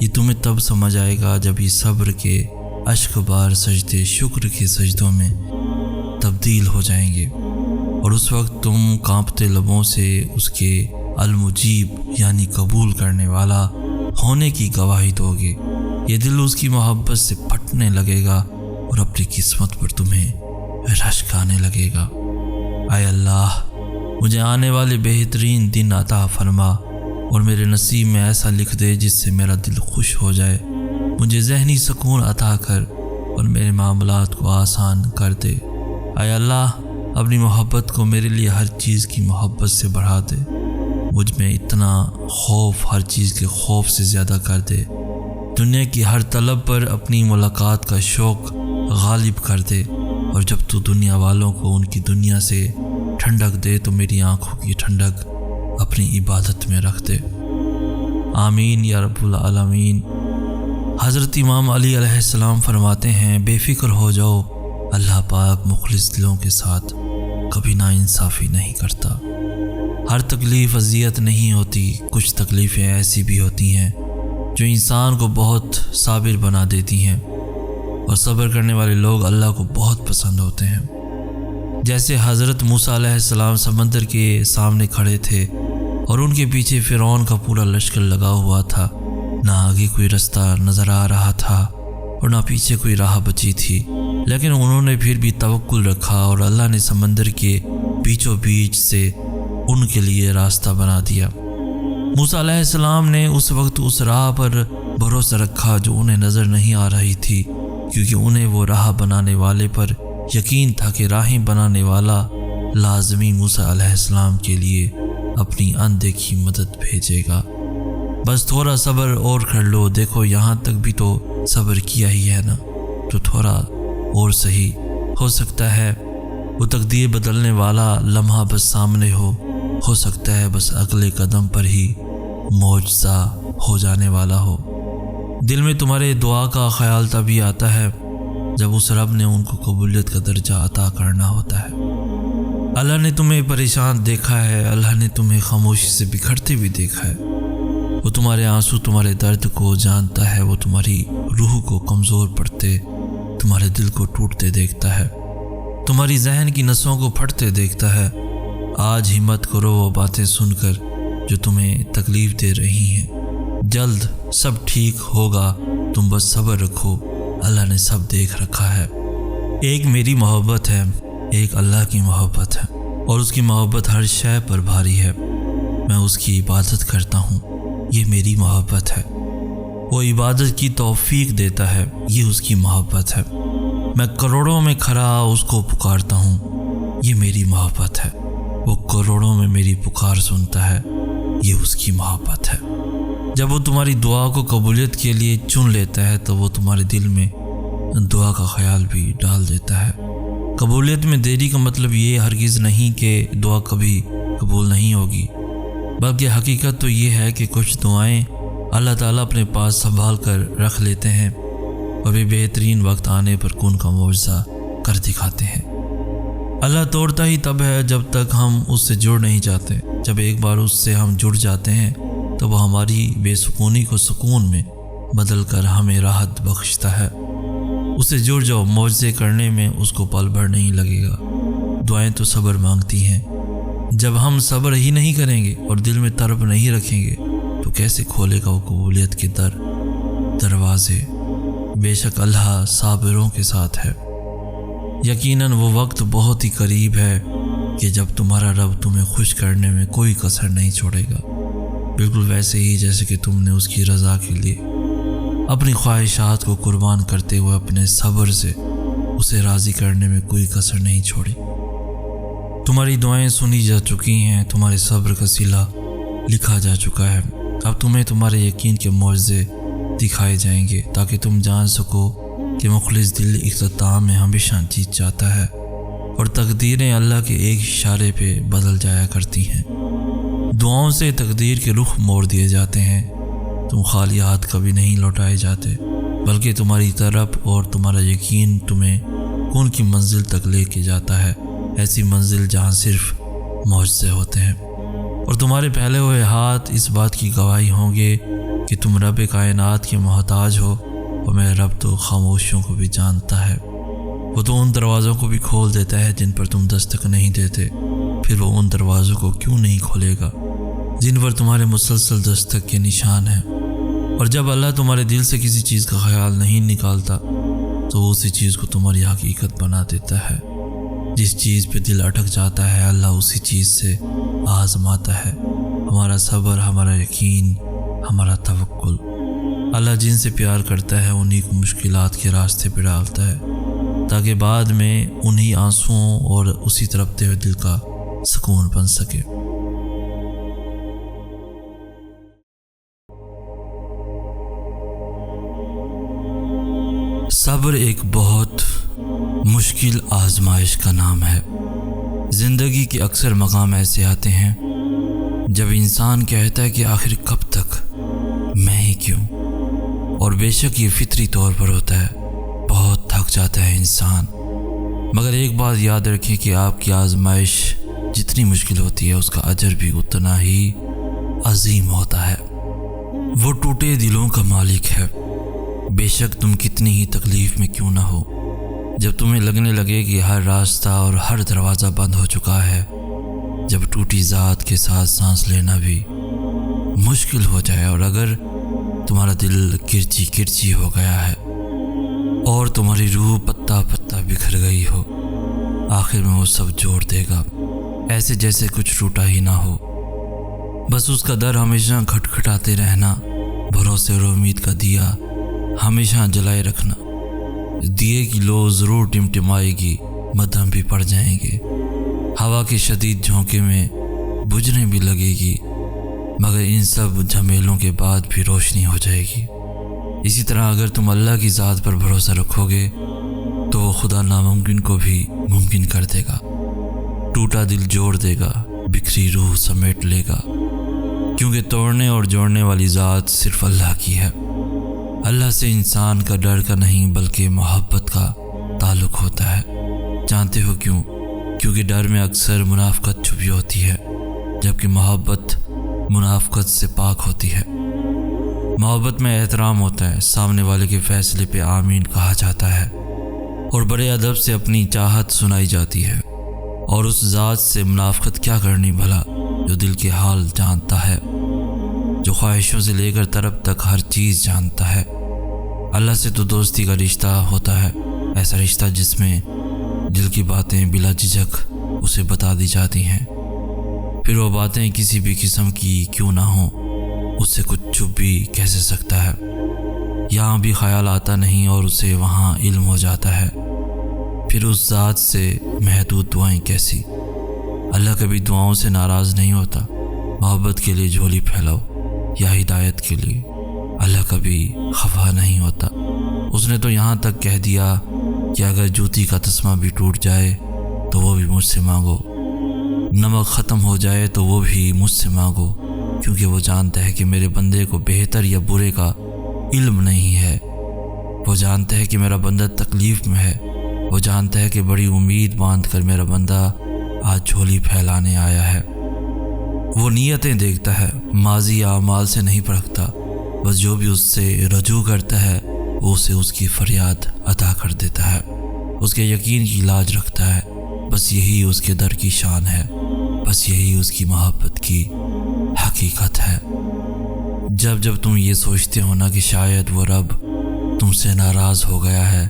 یہ تمہیں تب سمجھ آئے گا جب یہ صبر کے اشک بار سجدے شکر کے سجدوں میں تبدیل ہو جائیں گے، اور اس وقت تم کانپتے لبوں سے اس کے المجیب یعنی قبول کرنے والا ہونے کی گواہی دو گے۔ یہ دل اس کی محبت سے پھٹنے لگے گا اور اپنی قسمت پر تمہیں رشک آنے لگے گا۔ اے اللہ، مجھے آنے والے بہترین دن عطا فرما اور میرے نصیب میں ایسا لکھ دے جس سے میرا دل خوش ہو جائے، مجھے ذہنی سکون عطا کر اور میرے معاملات کو آسان کر دے۔ اے اللہ، اپنی محبت کو میرے لیے ہر چیز کی محبت سے بڑھا دے، مجھ میں اتنا خوف ہر چیز کے خوف سے زیادہ کر دے، دنیا کی ہر طلب پر اپنی ملاقات کا شوق غالب کر دے، اور جب تو دنیا والوں کو ان کی دنیا سے ٹھنڈک دے تو میری آنکھوں کی ٹھنڈک اپنی عبادت میں رکھ دے۔ آمین یا رب العالمین۔ حضرت امام علی علیہ السلام فرماتے ہیں، بے فکر ہو جاؤ، اللہ پاک مخلص دلوں کے ساتھ کبھی ناانصافی نہیں کرتا۔ ہر تکلیف اذیت نہیں ہوتی، کچھ تکلیفیں ایسی بھی ہوتی ہیں جو انسان کو بہت صابر بنا دیتی ہیں، اور صبر کرنے والے لوگ اللہ کو بہت پسند ہوتے ہیں۔ جیسے حضرت موسیٰ علیہ السلام سمندر کے سامنے کھڑے تھے اور ان کے پیچھے فرعون کا پورا لشکر لگا ہوا تھا، نہ آگے کوئی رستہ نظر آ رہا تھا اور نہ پیچھے کوئی راہ بچی تھی، لیکن انہوں نے پھر بھی توکل رکھا اور اللہ نے سمندر کے بیچوں بیچ سے ان کے لیے راستہ بنا دیا۔ موسیٰ علیہ السلام نے اس وقت اس راہ پر بھروسہ رکھا جو انہیں نظر نہیں آ رہی تھی، کیونکہ انہیں وہ راہ بنانے والے پر یقین تھا کہ راہیں بنانے والا لازمی موسیٰ علیہ السلام کے لیے اپنی اندیکھی مدد بھیجے گا۔ بس تھوڑا صبر اور کر لو، دیکھو یہاں تک بھی تو صبر کیا ہی ہے نا، تو تھوڑا اور صحیح ہو سکتا ہے وہ تقدیر بدلنے والا لمحہ بس سامنے ہو سکتا ہے بس اگلے قدم پر ہی معجزہ ہو جانے والا ہو۔ دل میں تمہارے دعا کا خیال تبھی آتا ہے جب اس رب نے ان کو قبولیت کا درجہ عطا کرنا ہوتا ہے۔ اللہ نے تمہیں پریشان دیکھا ہے، اللہ نے تمہیں خاموشی سے بکھرتے ہوئے دیکھا ہے۔ وہ تمہارے آنسو، تمہارے درد کو جانتا ہے، وہ تمہاری روح کو کمزور پڑتے، تمہارے دل کو ٹوٹتے دیکھتا ہے، تمہاری ذہن کی نسوں کو پھٹتے دیکھتا ہے۔ آج ہمت کرو وہ باتیں سن کر جو تمہیں تکلیف دے رہی ہیں، جلد سب ٹھیک ہوگا، تم بس صبر رکھو، اللہ نے سب دیکھ رکھا ہے۔ ایک میری محبت ہے، ایک اللہ کی محبت ہے، اور اس کی محبت ہر شے پر بھاری ہے۔ میں اس کی عبادت کرتا ہوں، یہ میری محبت ہے۔ وہ عبادت کی توفیق دیتا ہے، یہ اس کی محبت ہے۔ میں کروڑوں میں کھڑا اس کو پکارتا ہوں، یہ میری محبت ہے۔ وہ کروڑوں میں میری پکار سنتا ہے، یہ اس کی محبت ہے۔ جب وہ تمہاری دعا کو قبولیت کے لیے چن لیتا ہے تو وہ تمہارے دل میں دعا کا خیال بھی ڈال دیتا ہے۔ قبولیت میں دیری کا مطلب یہ ہرگز نہیں کہ دعا کبھی قبول نہیں ہوگی، بلکہ حقیقت تو یہ ہے کہ کچھ دعائیں اللہ تعالیٰ اپنے پاس سنبھال کر رکھ لیتے ہیں اور وہ بہترین وقت آنے پر کن کا معجزہ کر دکھاتے ہیں۔ اللہ توڑتا ہی تب ہے جب تک ہم اس سے جڑ نہیں جاتے۔ جب ایک بار اس سے ہم جڑ جاتے ہیں تو وہ ہماری بے سکونی کو سکون میں بدل کر ہمیں راحت بخشتا ہے۔ اس سے جڑ جاؤ، معجزے کرنے میں اس کو پل بھر نہیں لگے گا۔ دعائیں تو صبر مانگتی ہیں۔ جب ہم صبر ہی نہیں کریں گے اور دل میں طلب نہیں رکھیں گے تو کیسے کھولے گا وہ قبولیت کے دروازے؟ بے شک اللہ صابروں کے ساتھ ہے۔ یقیناً وہ وقت بہت ہی قریب ہے کہ جب تمہارا رب تمہیں خوش کرنے میں کوئی کسر نہیں چھوڑے گا، بالکل ویسے ہی جیسے کہ تم نے اس کی رضا کے لیے اپنی خواہشات کو قربان کرتے ہوئے اپنے صبر سے اسے راضی کرنے میں کوئی کسر نہیں چھوڑی۔ تمہاری دعائیں سنی جا چکی ہیں، تمہارے صبر کا صلہ لکھا جا چکا ہے۔ اب تمہیں تمہارے یقین کے معجزے دکھائے جائیں گے تاکہ تم جان سکو کہ مخلص دل اختتام میں ہمیشہ جیت جاتا ہے اور تقدیریں اللہ کے ایک اشارے پہ بدل جایا کرتی ہیں۔ دعاؤں سے تقدیر کے رخ موڑ دیے جاتے ہیں۔ تم خالی ہاتھ کبھی نہیں لوٹائے جاتے، بلکہ تمہاری طرف اور تمہارا یقین تمہیں کون کی منزل تک لے کے جاتا ہے، ایسی منزل جہاں صرف معجزے ہوتے ہیں۔ اور تمہارے پھیلے ہوئے ہاتھ اس بات کی گواہی ہوں گے کہ تم رب کائنات کے محتاج ہو، اور میرا رب تو خاموشیوں کو بھی جانتا ہے۔ وہ تو ان دروازوں کو بھی کھول دیتا ہے جن پر تم دستک نہیں دیتے، پھر وہ ان دروازوں کو کیوں نہیں کھولے گا جن پر تمہارے مسلسل دستک کے نشان ہیں۔ اور جب اللہ تمہارے دل سے کسی چیز کا خیال نہیں نکالتا تو وہ اسی چیز کو تمہاری حقیقت بنا دیتا ہے۔ جس چیز پہ دل اٹک جاتا ہے اللہ اسی چیز سے آزماتا ہے ہمارا صبر، ہمارا یقین، ہمارا توکل۔ اللہ جن سے پیار کرتا ہے انہی کو مشکلات کے راستے پہ ڈالتا ہے تاکہ بعد میں انہی آنسوؤں اور اسی تڑپتے ہوئے دل کا سکون بن سکے۔ صبر ایک بہت مشکل آزمائش کا نام ہے۔ زندگی کے اکثر مقام ایسے آتے ہیں جب انسان کہتا ہے کہ آخر کب تک، میں ہی کیوں؟ اور بے شک یہ فطری طور پر ہوتا ہے، بہت تھک جاتا ہے انسان۔ مگر ایک بات یاد رکھیں کہ آپ کی آزمائش جتنی مشکل ہوتی ہے اس کا اجر بھی اتنا ہی عظیم ہوتا ہے۔ وہ ٹوٹے دلوں کا مالک ہے۔ بے شک تم کتنی ہی تکلیف میں کیوں نہ ہو، جب تمہیں لگنے لگے کہ ہر راستہ اور ہر دروازہ بند ہو چکا ہے، جب ٹوٹی ذات کے ساتھ سانس لینا بھی مشکل ہو جائے، اور اگر تمہارا دل کرچی کرچی ہو گیا ہے اور تمہاری روح پتا پتا بکھر گئی ہو، آخر میں وہ سب جوڑ دے گا، ایسے جیسے کچھ ٹوٹا ہی نہ ہو۔ بس اس کا در ہمیشہ کھٹکھٹاتے رہنا، بھروسے اور امید کا دیا ہمیشہ جلائے رکھنا۔ دیے کی لو ضرور ٹمٹمائے گی، مدھم بھی پڑ جائیں گے، ہوا کے شدید جھونکے میں بجھنے بھی لگے گی، مگر ان سب جھمیلوں کے بعد بھی روشنی ہو جائے گی۔ اسی طرح اگر تم اللہ کی ذات پر بھروسہ رکھو گے تو وہ خدا ناممکن کو بھی ممکن کر دے گا، ٹوٹا دل جوڑ دے گا، بکھری روح سمیٹ لے گا، کیونکہ توڑنے اور جوڑنے والی ذات صرف اللہ کی ہے۔ اللہ سے انسان کا ڈر کا نہیں بلکہ محبت کا ہوتا ہے۔ جانتے ہو کیوں؟ کیونکہ ڈر میں اکثر منافقت چھپی ہوتی ہے، جبکہ محبت منافقت سے پاک ہوتی ہے۔ محبت میں احترام ہوتا ہے، سامنے والے کے فیصلے پہ آمین کہا جاتا ہے، اور بڑے ادب سے اپنی چاہت سنائی جاتی ہے۔ اور اس ذات سے منافقت کیا کرنی بھلا جو دل کے حال جانتا ہے، جو خواہشوں سے لے کر طرف تک ہر چیز جانتا ہے۔ اللہ سے تو دوستی کا رشتہ ہوتا ہے، ایسا رشتہ جس میں دل کی باتیں بلا جھجک اسے بتا دی جاتی ہیں، پھر وہ باتیں کسی بھی قسم کی کیوں نہ ہوں اس سے کچھ چھپ بھی کیسے سکتا ہے۔ یہاں بھی خیال آتا نہیں اور اسے وہاں علم ہو جاتا ہے، پھر اس ذات سے محدود دعائیں کیسی؟ اللہ کبھی دعاؤں سے ناراض نہیں ہوتا۔ محبت کے لیے جھولی پھیلاؤ یا ہدایت کے لیے، اللہ کبھی خفا نہیں ہوتا۔ اس نے تو یہاں تک کہہ دیا کہ اگر جوتی کا تسمہ بھی ٹوٹ جائے تو وہ بھی مجھ سے مانگو، نمک ختم ہو جائے تو وہ بھی مجھ سے مانگو، کیونکہ وہ جانتا ہے کہ میرے بندے کو بہتر یا برے کا علم نہیں ہے۔ وہ جانتا ہے کہ میرا بندہ تکلیف میں ہے، وہ جانتا ہے کہ بڑی امید باندھ کر میرا بندہ آج جھولی پھیلانے آیا ہے۔ وہ نیتیں دیکھتا ہے، ماضی اعمال سے نہیں پرکھتا، بس جو بھی اس سے رجوع کرتا ہے وہ اسے اس کی فریاد عطا کر دیتا ہے، اس کے یقین کی لاج رکھتا ہے۔ بس یہی اس کے در کی شان ہے، بس یہی اس کی محبت کی حقیقت ہے۔ جب جب تم یہ سوچتے ہو نا کہ شاید وہ رب تم سے ناراض ہو گیا ہے،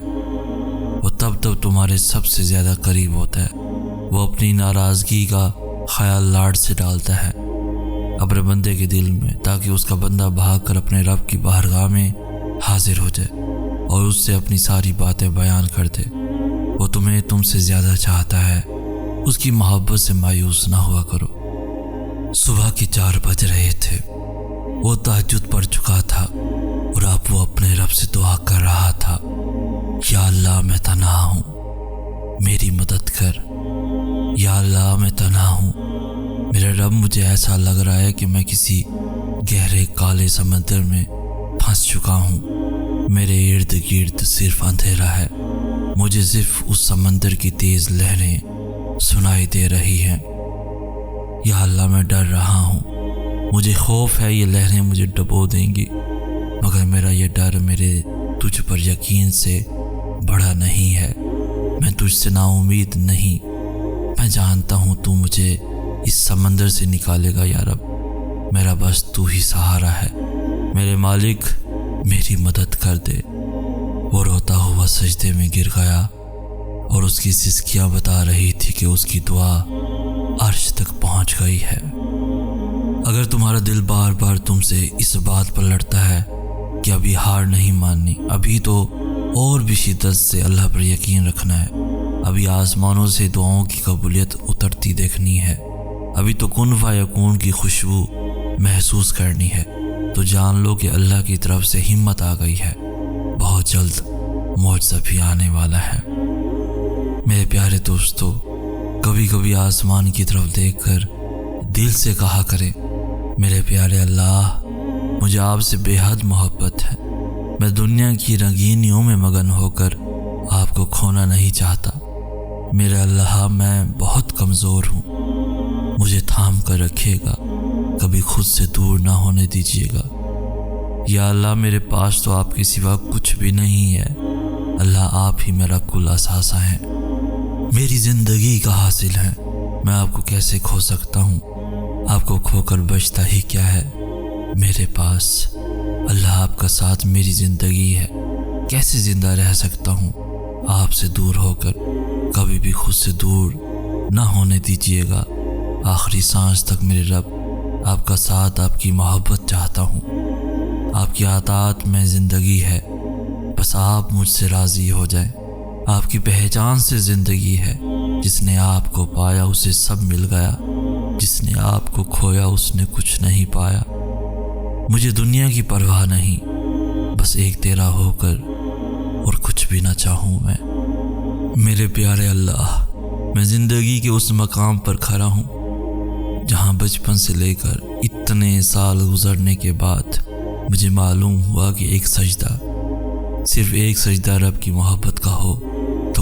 وہ تب تمہارے سب سے زیادہ قریب ہوتا ہے۔ وہ اپنی ناراضگی کا خیال لاڈ سے ڈالتا ہے اپنے بندے کے دل میں، تاکہ اس کا بندہ بھاگ کر اپنے رب کی بارگاہ میں حاضر ہو جائے اور اس سے اپنی ساری باتیں بیان کر دے۔ وہ تمہیں تم سے زیادہ چاہتا ہے، اس کی محبت سے مایوس نہ ہوا کرو۔ صبح کے 4 بج رہے تھے، وہ تہجد پڑھ چکا تھا اور اب وہ اپنے رب سے دعا کر رہا تھا، یا اللہ میں تنہا ہوں، میری مدد کر، یا اللہ میں تنہا ہوں، میرے رب مجھے ایسا لگ رہا ہے کہ میں کسی گہرے کالے سمندر میں پھنس چکا ہوں، میرے ارد گرد صرف اندھیرا ہے، مجھے صرف اس سمندر کی تیز لہریں سنائی دے رہی ہیں۔ یا اللہ میں ڈر رہا ہوں، مجھے خوف ہے یہ لہریں مجھے ڈبو دیں گی، مگر میرا یہ ڈر میرے تجھ پر یقین سے بڑا نہیں ہے، میں تجھ سے نا امید نہیں، میں جانتا ہوں تو مجھے اس سمندر سے نکالے گا یا رب، میرا بس تو ہی سہارا ہے، میرے مالک میری مدد کر دے۔ وہ روتا ہوا سجدے میں گر گیا اور اس کی سسکیاں بتا رہی تھی کہ اس کی دعا عرش تک پہنچ گئی ہے۔ اگر تمہارا دل بار بار تم سے اس بات پر لڑتا ہے کہ ابھی ہار نہیں ماننی، ابھی تو اور بھی شدت سے اللہ پر یقین رکھنا ہے، ابھی آسمانوں سے دعاؤں کی قبولیت اترتی دیکھنی ہے، ابھی تو کن فیکون کی خوشبو محسوس کرنی ہے، تو جان لو کہ اللہ کی طرف سے ہمت آ گئی ہے، بہت جلد معجزہ بھی آنے والا ہے۔ میرے پیارے دوستو، کبھی کبھی آسمان کی طرف دیکھ کر دل سے کہا کریں، میرے پیارے اللہ، مجھے آپ سے بے حد محبت ہے، میں دنیا کی رنگینیوں میں مگن ہو کر آپ کو کھونا نہیں چاہتا، میرے اللہ میں بہت کمزور ہوں، مجھے تھام کر رکھیے گا، کبھی خود سے دور نہ ہونے دیجیے گا۔ یا اللہ، میرے پاس تو آپ کے سوا کچھ بھی نہیں ہے، اللہ آپ ہی میرا کل اثاثہ ہیں، میری زندگی کا حاصل ہے، میں آپ کو کیسے کھو سکتا ہوں، آپ کو کھو کر بچتا ہی کیا ہے میرے پاس، اللہ آپ کا ساتھ میری زندگی ہے، کیسے زندہ رہ سکتا ہوں آپ سے دور ہو کر، کبھی بھی خود سے دور نہ ہونے دیجیے گا، آخری سانس تک میرے رب آپ کا ساتھ، آپ کی محبت چاہتا ہوں، آپ کی عطاعت میں زندگی ہے، بس آپ مجھ سے راضی ہو جائیں، آپ کی پہچان سے زندگی ہے، جس نے آپ کو پایا اسے سب مل گیا، جس نے آپ کو کھویا اس نے کچھ نہیں پایا، مجھے دنیا کی پرواہ نہیں، بس ایک تیرا ہو کر اور کچھ بھی نہ چاہوں میں۔ میرے پیارے اللہ، میں زندگی کے اس مقام پر کھڑا ہوں جہاں بچپن سے لے کر اتنے سال گزرنے کے بعد مجھے معلوم ہوا کہ ایک سجدہ، صرف ایک سجدہ رب کی محبت کا ہو تو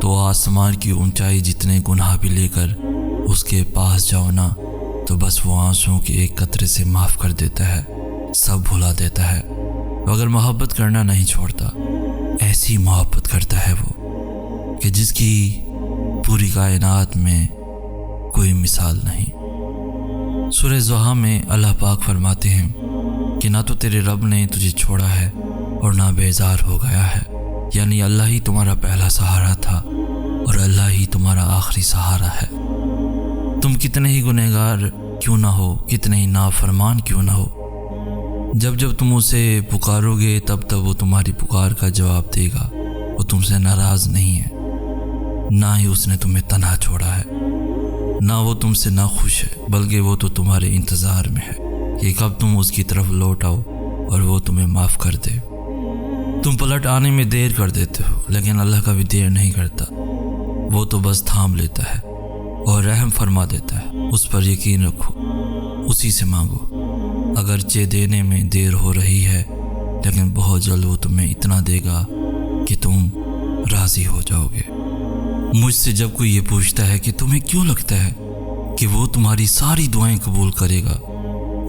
تو آسمان کی اونچائی جتنے گناہ بھی لے کر اس کے پاس جاؤ نا تو بس وہ آنسوؤں کے ایک قطرے سے معاف کر دیتا ہے، سب بھلا دیتا ہے۔ وہ اگر محبت کرنا نہیں چھوڑتا، ایسی محبت کرتا ہے وہ کہ جس کی پوری کائنات میں کوئی مثال نہیں۔ سورہ ضحیٰ میں اللہ پاک فرماتے ہیں کہ نہ تو تیرے رب نے تجھے چھوڑا ہے اور نہ بیزار ہو گیا ہے، یعنی اللہ ہی تمہارا پہلا سہارا تھا اور اللہ ہی تمہارا آخری سہارا ہے۔ تم کتنے ہی گنہگار کیوں نہ ہو، کتنے ہی نافرمان کیوں نہ ہو، جب جب تم اسے پکارو گے تب تب وہ تمہاری پکار کا جواب دے گا۔ وہ تم سے ناراض نہیں ہے، نہ ہی اس نے تمہیں تنہا چھوڑا ہے، نہ وہ تم سے ناخوش ہے، بلکہ وہ تو تمہارے انتظار میں ہے کہ کب تم اس کی طرف لوٹ آؤ اور وہ تمہیں معاف کر دے۔ تم پلٹ آنے میں دیر کر دیتے ہو، لیکن اللہ کا بھی دیر نہیں کرتا، وہ تو بس تھام لیتا ہے اور رحم فرما دیتا ہے۔ اس پر یقین رکھو، اسی سے مانگو، اگرچہ دینے میں دیر ہو رہی ہے لیکن بہت جلد وہ تمہیں اتنا دے گا کہ تم راضی ہو جاؤ گے۔ مجھ سے جب کوئی یہ پوچھتا ہے کہ تمہیں کیوں لگتا ہے کہ وہ تمہاری ساری دعائیں قبول کرے گا،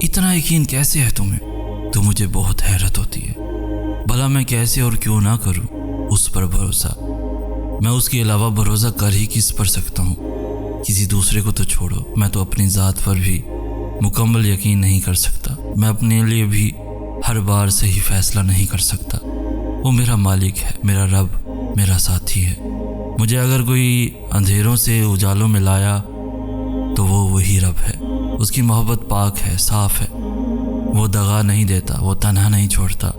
اتنا یقین کیسے ہے تمہیں، تو مجھے بہت حیرت ہوتی ہے۔ بھلا میں کیسے اور کیوں نہ کروں اس پر بھروسہ؟ میں اس کے علاوہ بھروسہ کر ہی کس پر سکتا ہوں؟ کسی دوسرے کو تو چھوڑو، میں تو اپنی ذات پر بھی مکمل یقین نہیں کر سکتا۔ میں اپنے لیے بھی ہر بار صحیح فیصلہ نہیں کر سکتا۔ وہ میرا مالک ہے، میرا رب، میرا ساتھی ہے۔ مجھے اگر کوئی اندھیروں سے اجالوں میں لایا تو وہ وہی رب ہے۔ اس کی محبت پاک ہے، صاف ہے، وہ دغا نہیں دیتا، وہ تنہا نہیں چھوڑتا،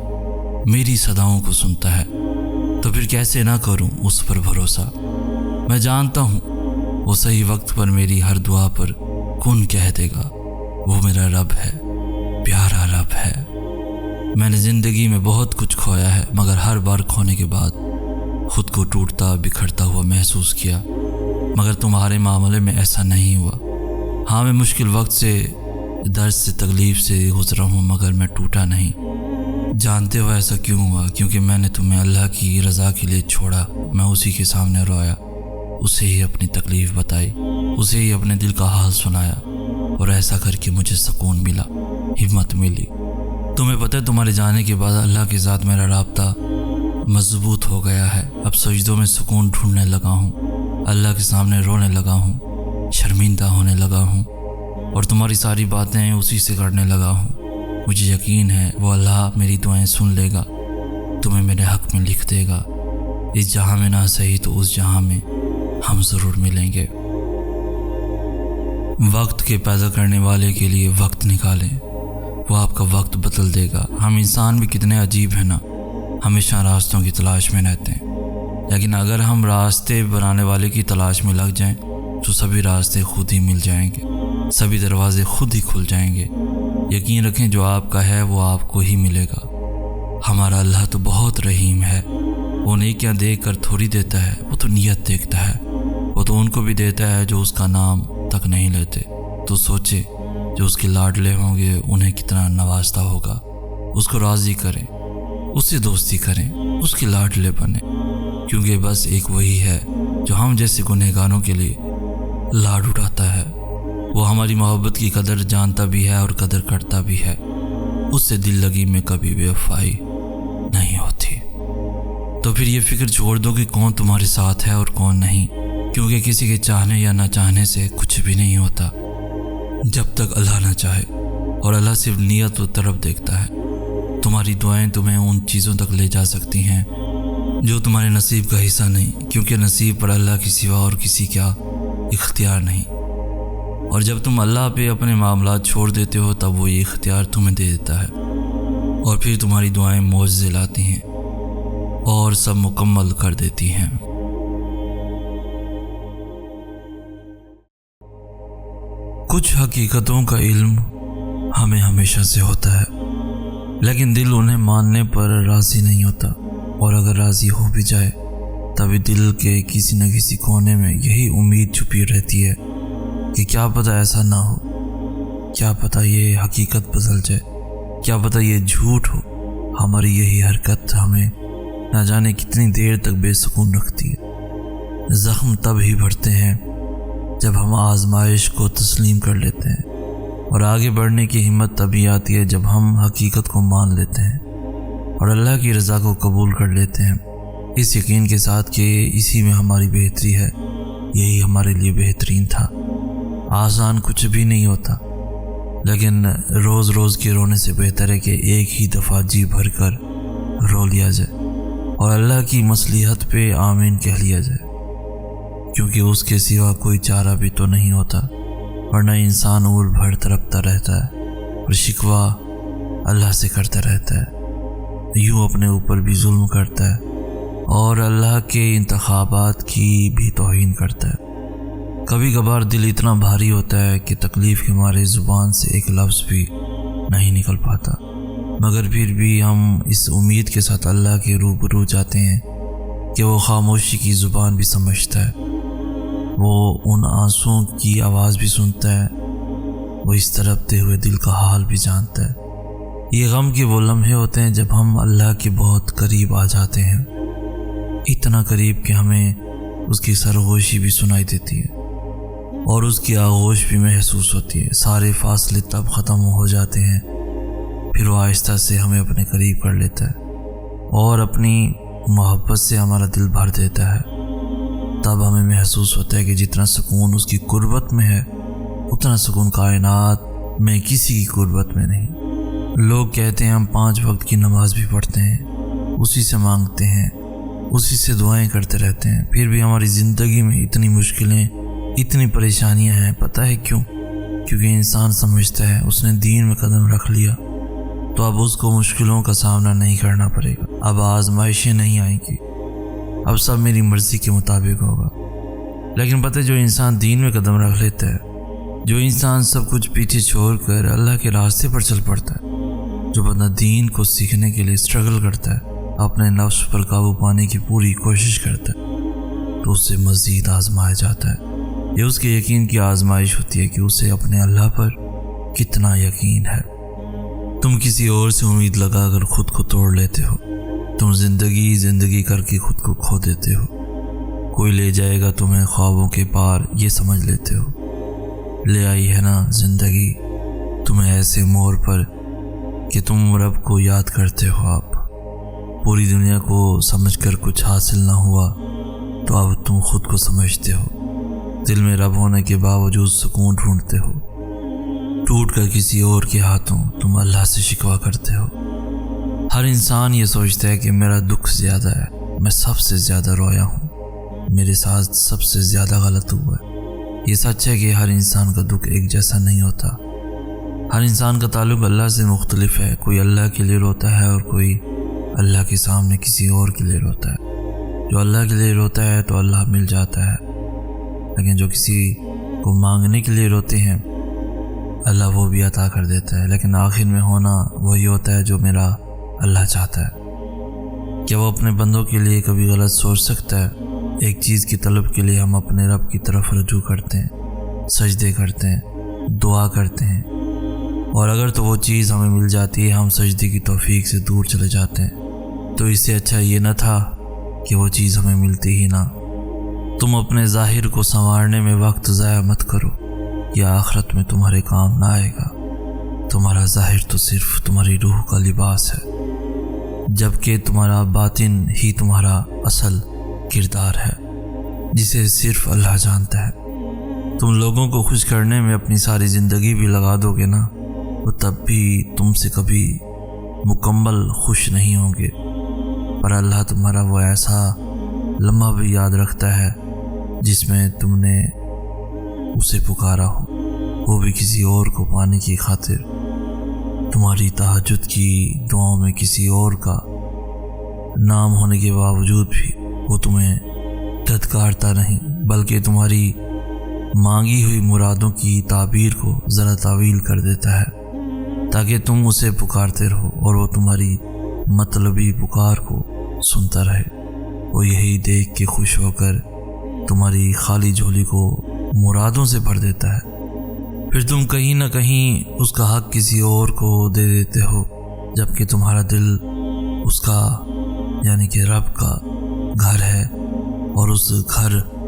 میری صداؤں کو سنتا ہے۔ تو پھر کیسے نہ کروں اس پر بھروسہ؟ میں جانتا ہوں وہ صحیح وقت پر میری ہر دعا پر کن کہہ دے گا۔ وہ میرا رب ہے، پیارا رب ہے۔ میں نے زندگی میں بہت کچھ کھویا ہے، مگر ہر بار کھونے کے بعد خود کو ٹوٹتا بکھرتا ہوا محسوس کیا، مگر تمہارے معاملے میں ایسا نہیں ہوا۔ ہاں، میں مشکل وقت سے، درد سے، تکلیف سے گزرا ہوں، مگر میں ٹوٹا نہیں۔ جانتے ہو ایسا کیوں ہوا؟ کیونکہ میں نے تمہیں اللہ کی رضا کے لیے چھوڑا۔ میں اسی کے سامنے رویا، اسے ہی اپنی تکلیف بتائی، اسے ہی اپنے دل کا حال سنایا، اور ایسا کر کے مجھے سکون ملا، ہمت ملی۔ تمہیں پتہ ہے تمہارے جانے کے بعد اللہ کے ساتھ میرا رابطہ مضبوط ہو گیا ہے۔ اب سجدوں میں سکون ڈھونڈنے لگا ہوں، اللہ کے سامنے رونے لگا ہوں، شرمندہ ہونے لگا ہوں، اور تمہاری ساری باتیں اسی سے کرنے لگا ہوں۔ مجھے یقین ہے وہ اللہ میری دعائیں سن لے گا، تمہیں میرے حق میں لکھ دے گا۔ اس جہاں میں نہ صحیح تو اس جہاں میں ہم ضرور ملیں گے۔ وقت کے پیدا کرنے والے کے لیے وقت نکالیں، وہ آپ کا وقت بدل دے گا۔ ہم انسان بھی کتنے عجیب ہیں نا، ہمیشہ راستوں کی تلاش میں رہتے ہیں، لیکن اگر ہم راستے بنانے والے کی تلاش میں لگ جائیں تو سبھی راستے خود ہی مل جائیں گے، سبھی دروازے خود ہی کھل جائیں گے۔ یقین رکھیں جو آپ کا ہے وہ آپ کو ہی ملے گا۔ ہمارا اللہ تو بہت رحیم ہے، وہ نیکیاں دیکھ کر تھوڑی دیتا ہے، وہ تو نیت دیکھتا ہے۔ وہ تو ان کو بھی دیتا ہے جو اس کا نام تک نہیں لیتے۔ تو سوچے جو اس کے لاڈلے ہوں گے انہیں کتنا نوازتا ہوگا۔ اس کو راضی کریں، اس سے دوستی کریں، اس کے لاڈلے بنیں، کیونکہ بس ایک وہی ہے جو ہم جیسے گنہگاروں کے لیے لاڈ اٹھاتا ہے۔ وہ ہماری محبت کی قدر جانتا بھی ہے اور قدر کرتا بھی ہے۔ اس سے دل لگی میں کبھی بے وفائی نہیں ہوتی۔ تو پھر یہ فکر چھوڑ دو کہ کون تمہارے ساتھ ہے اور کون نہیں، کیونکہ کسی کے چاہنے یا نہ چاہنے سے کچھ بھی نہیں ہوتا جب تک اللہ نہ چاہے، اور اللہ صرف نیت و طرف دیکھتا ہے۔ تمہاری دعائیں تمہیں ان چیزوں تک لے جا سکتی ہیں جو تمہارے نصیب کا حصہ نہیں، کیونکہ نصیب پر اللہ کے سوا اور کسی کا اختیار نہیں۔ اور جب تم اللہ پہ اپنے معاملات چھوڑ دیتے ہو تب وہ یہ اختیار تمہیں دے دیتا ہے، اور پھر تمہاری دعائیں معجزے لاتی ہیں اور سب مکمل کر دیتی ہیں۔ کچھ حقیقتوں کا علم ہمیں ہمیشہ سے ہوتا ہے، لیکن دل انہیں ماننے پر راضی نہیں ہوتا، اور اگر راضی ہو بھی جائے تبھی دل کے کسی نہ کسی کونے میں یہی امید چھپی رہتی ہے کہ کیا پتہ ایسا نہ ہو، کیا پتہ یہ حقیقت بدل جائے، کیا پتہ یہ جھوٹ ہو۔ ہماری یہی حرکت ہمیں نہ جانے کتنی دیر تک بے سکون رکھتی ہے۔ زخم تب ہی بڑھتے ہیں جب ہم آزمائش کو تسلیم کر لیتے ہیں، اور آگے بڑھنے کی ہمت تبھی آتی ہے جب ہم حقیقت کو مان لیتے ہیں اور اللہ کی رضا کو قبول کر لیتے ہیں، اس یقین کے ساتھ کہ اسی میں ہماری بہتری ہے، یہی ہمارے لیے بہترین تھا۔ آسان کچھ بھی نہیں ہوتا، لیکن روز روز کے رونے سے بہتر ہے کہ ایک ہی دفعہ جی بھر کر رو لیا جائے اور اللہ کی مصلحت پہ آمین کہہ لیا جائے، کیونکہ اس کے سوا کوئی چارہ بھی تو نہیں ہوتا، ورنہ انسان اول بھر تڑپتا رہتا ہے اور شکوہ اللہ سے کرتا رہتا ہے، یوں اپنے اوپر بھی ظلم کرتا ہے اور اللہ کے انتخابات کی بھی توہین کرتا ہے۔ کبھی کبھار دل اتنا بھاری ہوتا ہے کہ تکلیف کے مارے زبان سے ایک لفظ بھی نہیں نکل پاتا، مگر پھر بھی ہم اس امید کے ساتھ اللہ کے روبرو جاتے ہیں کہ وہ خاموشی کی زبان بھی سمجھتا ہے، وہ ان آنسوؤں کی آواز بھی سنتا ہے، وہ اس تڑپتے ہوئے دل کا حال بھی جانتا ہے۔ یہ غم کے وہ لمحے ہوتے ہیں جب ہم اللہ کے بہت قریب آ جاتے ہیں، اتنا قریب کہ ہمیں اس کی سرگوشی بھی سنائی دیتی ہے اور اس کی آغوش بھی محسوس ہوتی ہے۔ سارے فاصلے تب ختم ہو جاتے ہیں، پھر وہ آہستہ سے ہمیں اپنے قریب کر لیتا ہے اور اپنی محبت سے ہمارا دل بھر دیتا ہے۔ تب ہمیں محسوس ہوتا ہے کہ جتنا سکون اس کی قربت میں ہے، اتنا سکون کائنات میں کسی کی قربت میں نہیں۔ لوگ کہتے ہیں ہم 5 وقت کی نماز بھی پڑھتے ہیں، اسی سے مانگتے ہیں، اسی سے دعائیں کرتے رہتے ہیں، پھر بھی ہماری زندگی میں اتنی مشکلیں، اتنی پریشانیاں ہیں۔ پتہ ہے کیوں؟ کیونکہ انسان سمجھتا ہے اس نے دین میں قدم رکھ لیا تو اب اس کو مشکلوں کا سامنا نہیں کرنا پڑے گا، اب آزمائشیں نہیں آئیں گی، اب سب میری مرضی کے مطابق ہوگا۔ لیکن پتہ ہے جو انسان دین میں قدم رکھ لیتا ہے، جو انسان سب کچھ پیچھے چھوڑ کر اللہ کے راستے پر چل پڑتا ہے، جو بندہ دین کو سیکھنے کے لیے اسٹرگل کرتا ہے، اپنے نفس پر قابو پانے کی پوری کوشش کرتا ہے، تو اس سے مزید آزمایا جاتا ہے۔ یہ اس کے یقین کی آزمائش ہوتی ہے کہ اسے اپنے اللہ پر کتنا یقین ہے۔ تم کسی اور سے امید لگا کر خود کو توڑ لیتے ہو، تم زندگی کر کے خود کو کھو دیتے ہو، کوئی لے جائے گا تمہیں خوابوں کے پار، یہ سمجھ لیتے ہو۔ لے آئی ہے نا زندگی تمہیں ایسے موڑ پر کہ تم رب کو یاد کرتے ہو۔ آپ پوری دنیا کو سمجھ کر کچھ حاصل نہ ہوا تو اب تم خود کو سمجھتے ہو، دل میں رب ہونے کے باوجود سکون ڈھونڈتے ہو، ٹوٹ کر کسی اور کے ہاتھوں تم اللہ سے شکوہ کرتے ہو۔ ہر انسان یہ سوچتا ہے کہ میرا دکھ زیادہ ہے، میں سب سے زیادہ رویا ہوں، میرے ساتھ سب سے زیادہ غلط ہوا ہے۔ یہ سچ ہے کہ ہر انسان کا دکھ ایک جیسا نہیں ہوتا، ہر انسان کا تعلق اللہ سے مختلف ہے، کوئی اللہ کے لیے روتا ہے اور کوئی اللہ کے سامنے کسی اور کے لیے روتا ہے۔ جو اللہ کے لیے روتا ہے تو اللہ مل جاتا ہے، لیکن جو کسی کو مانگنے کے لیے روتے ہیں اللہ وہ بھی عطا کر دیتا ہے، لیکن آخر میں ہونا وہی ہوتا ہے جو میرا اللہ چاہتا ہے۔ کیا وہ اپنے بندوں کے لیے کبھی غلط سوچ سکتا ہے؟ ایک چیز کی طلب کے لیے ہم اپنے رب کی طرف رجوع کرتے ہیں، سجدے کرتے ہیں، دعا کرتے ہیں، اور اگر تو وہ چیز ہمیں مل جاتی ہے ہم سجدے کی توفیق سے دور چلے جاتے ہیں۔ تو اس سے اچھا یہ نہ تھا کہ وہ چیز ہمیں ملتی ہی نہ۔ تم اپنے ظاہر کو سنوارنے میں وقت ضائع مت کرو، یہ آخرت میں تمہارے کام نہ آئے گا۔ تمہارا ظاہر تو صرف تمہاری روح کا لباس ہے، جبکہ تمہارا باطن ہی تمہارا اصل کردار ہے، جسے صرف اللہ جانتا ہے۔ تم لوگوں کو خوش کرنے میں اپنی ساری زندگی بھی لگا دو گے نا، وہ تب بھی تم سے کبھی مکمل خوش نہیں ہوں گے، پر اللہ تمہارا وہ ایسا لمحہ بھی یاد رکھتا ہے جس میں تم نے اسے پکارا ہو، وہ بھی کسی اور کو پانے کی خاطر۔ تمہاری تہجد کی دعاؤں میں کسی اور کا نام ہونے کے باوجود بھی وہ تمہیں دھتکارتا نہیں، بلکہ تمہاری مانگی ہوئی مرادوں کی تعبیر کو ذرا طویل کر دیتا ہے تاکہ تم اسے پکارتے رہو اور وہ تمہاری مطلبی پکار کو سنتا رہے۔ وہ یہی دیکھ کے خوش ہو کر تمہاری خالی جھولی کو مرادوں سے بھر دیتا ہے، پھر تم کہیں نہ کہیں اس کا حق کسی اور کو دے دیتے ہو، جبکہ تمہارا دل اس کا یعنی کہ رب کا گھر ہے، اور اس گھر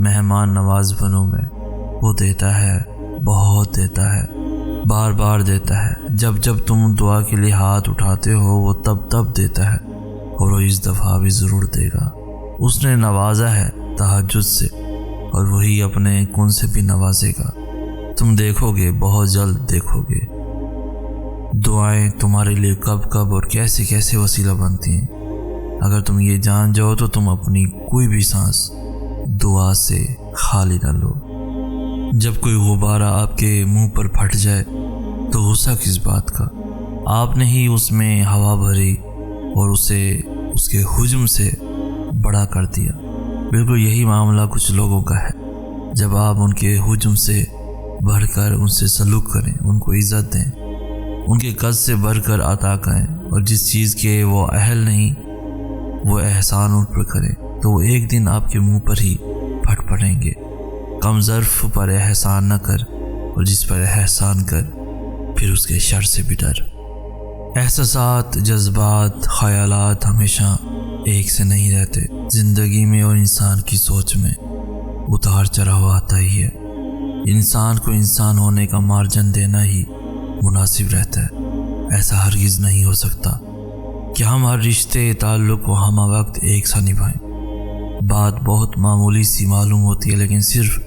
مہمان نواز بنو میں، وہ دیتا ہے، بہت دیتا ہے، بار بار دیتا ہے۔ جب جب تم دعا کے لیے ہاتھ اٹھاتے ہو وہ تب دیتا ہے، اور وہ اس دفعہ بھی ضرور دے گا۔ اس نے نوازا ہے تہجد سے، اور وہی اپنے کن سے بھی نوازے گا۔ تم دیکھو گے، بہت جلد دیکھو گے، دعائیں تمہارے لیے کب کب اور کیسے کیسے وسیلہ بنتی ہیں۔ اگر تم یہ جان جاؤ تو تم اپنی کوئی بھی سانس دعا سے خالی نہ لو۔ جب کوئی غبارہ آپ کے منہ پر پھٹ جائے تو غصہ کس بات کا؟ آپ نے ہی اس میں ہوا بھری اور اسے اس کے حجم سے بڑا کر دیا۔ بالکل یہی معاملہ کچھ لوگوں کا ہے۔ جب آپ ان کے حجم سے بڑھ کر ان سے سلوک کریں، ان کو عزت دیں، ان کے قد سے بڑھ کر عطا کریں، اور جس چیز کے وہ اہل نہیں وہ احسان ان پر کریں، تو وہ ایک دن آپ کے منہ پر ہی پھٹ پڑیں گے۔ کم ظرف پر احسان نہ کر، اور جس پر احسان کر پھر اس کے شر سے بھی ڈر۔ احساسات، جذبات، خیالات ہمیشہ ایک سے نہیں رہتے۔ زندگی میں اور انسان کی سوچ میں اتار چڑھاؤ آتا ہی ہے۔ انسان کو انسان ہونے کا مارجن دینا ہی مناسب رہتا ہے۔ ایسا ہرگز نہیں ہو سکتا کہ ہم ہر رشتے تعلق کو ہمہ وقت ایک سا نبھائیں۔ بات بہت معمولی سی معلوم ہوتی ہے، لیکن صرف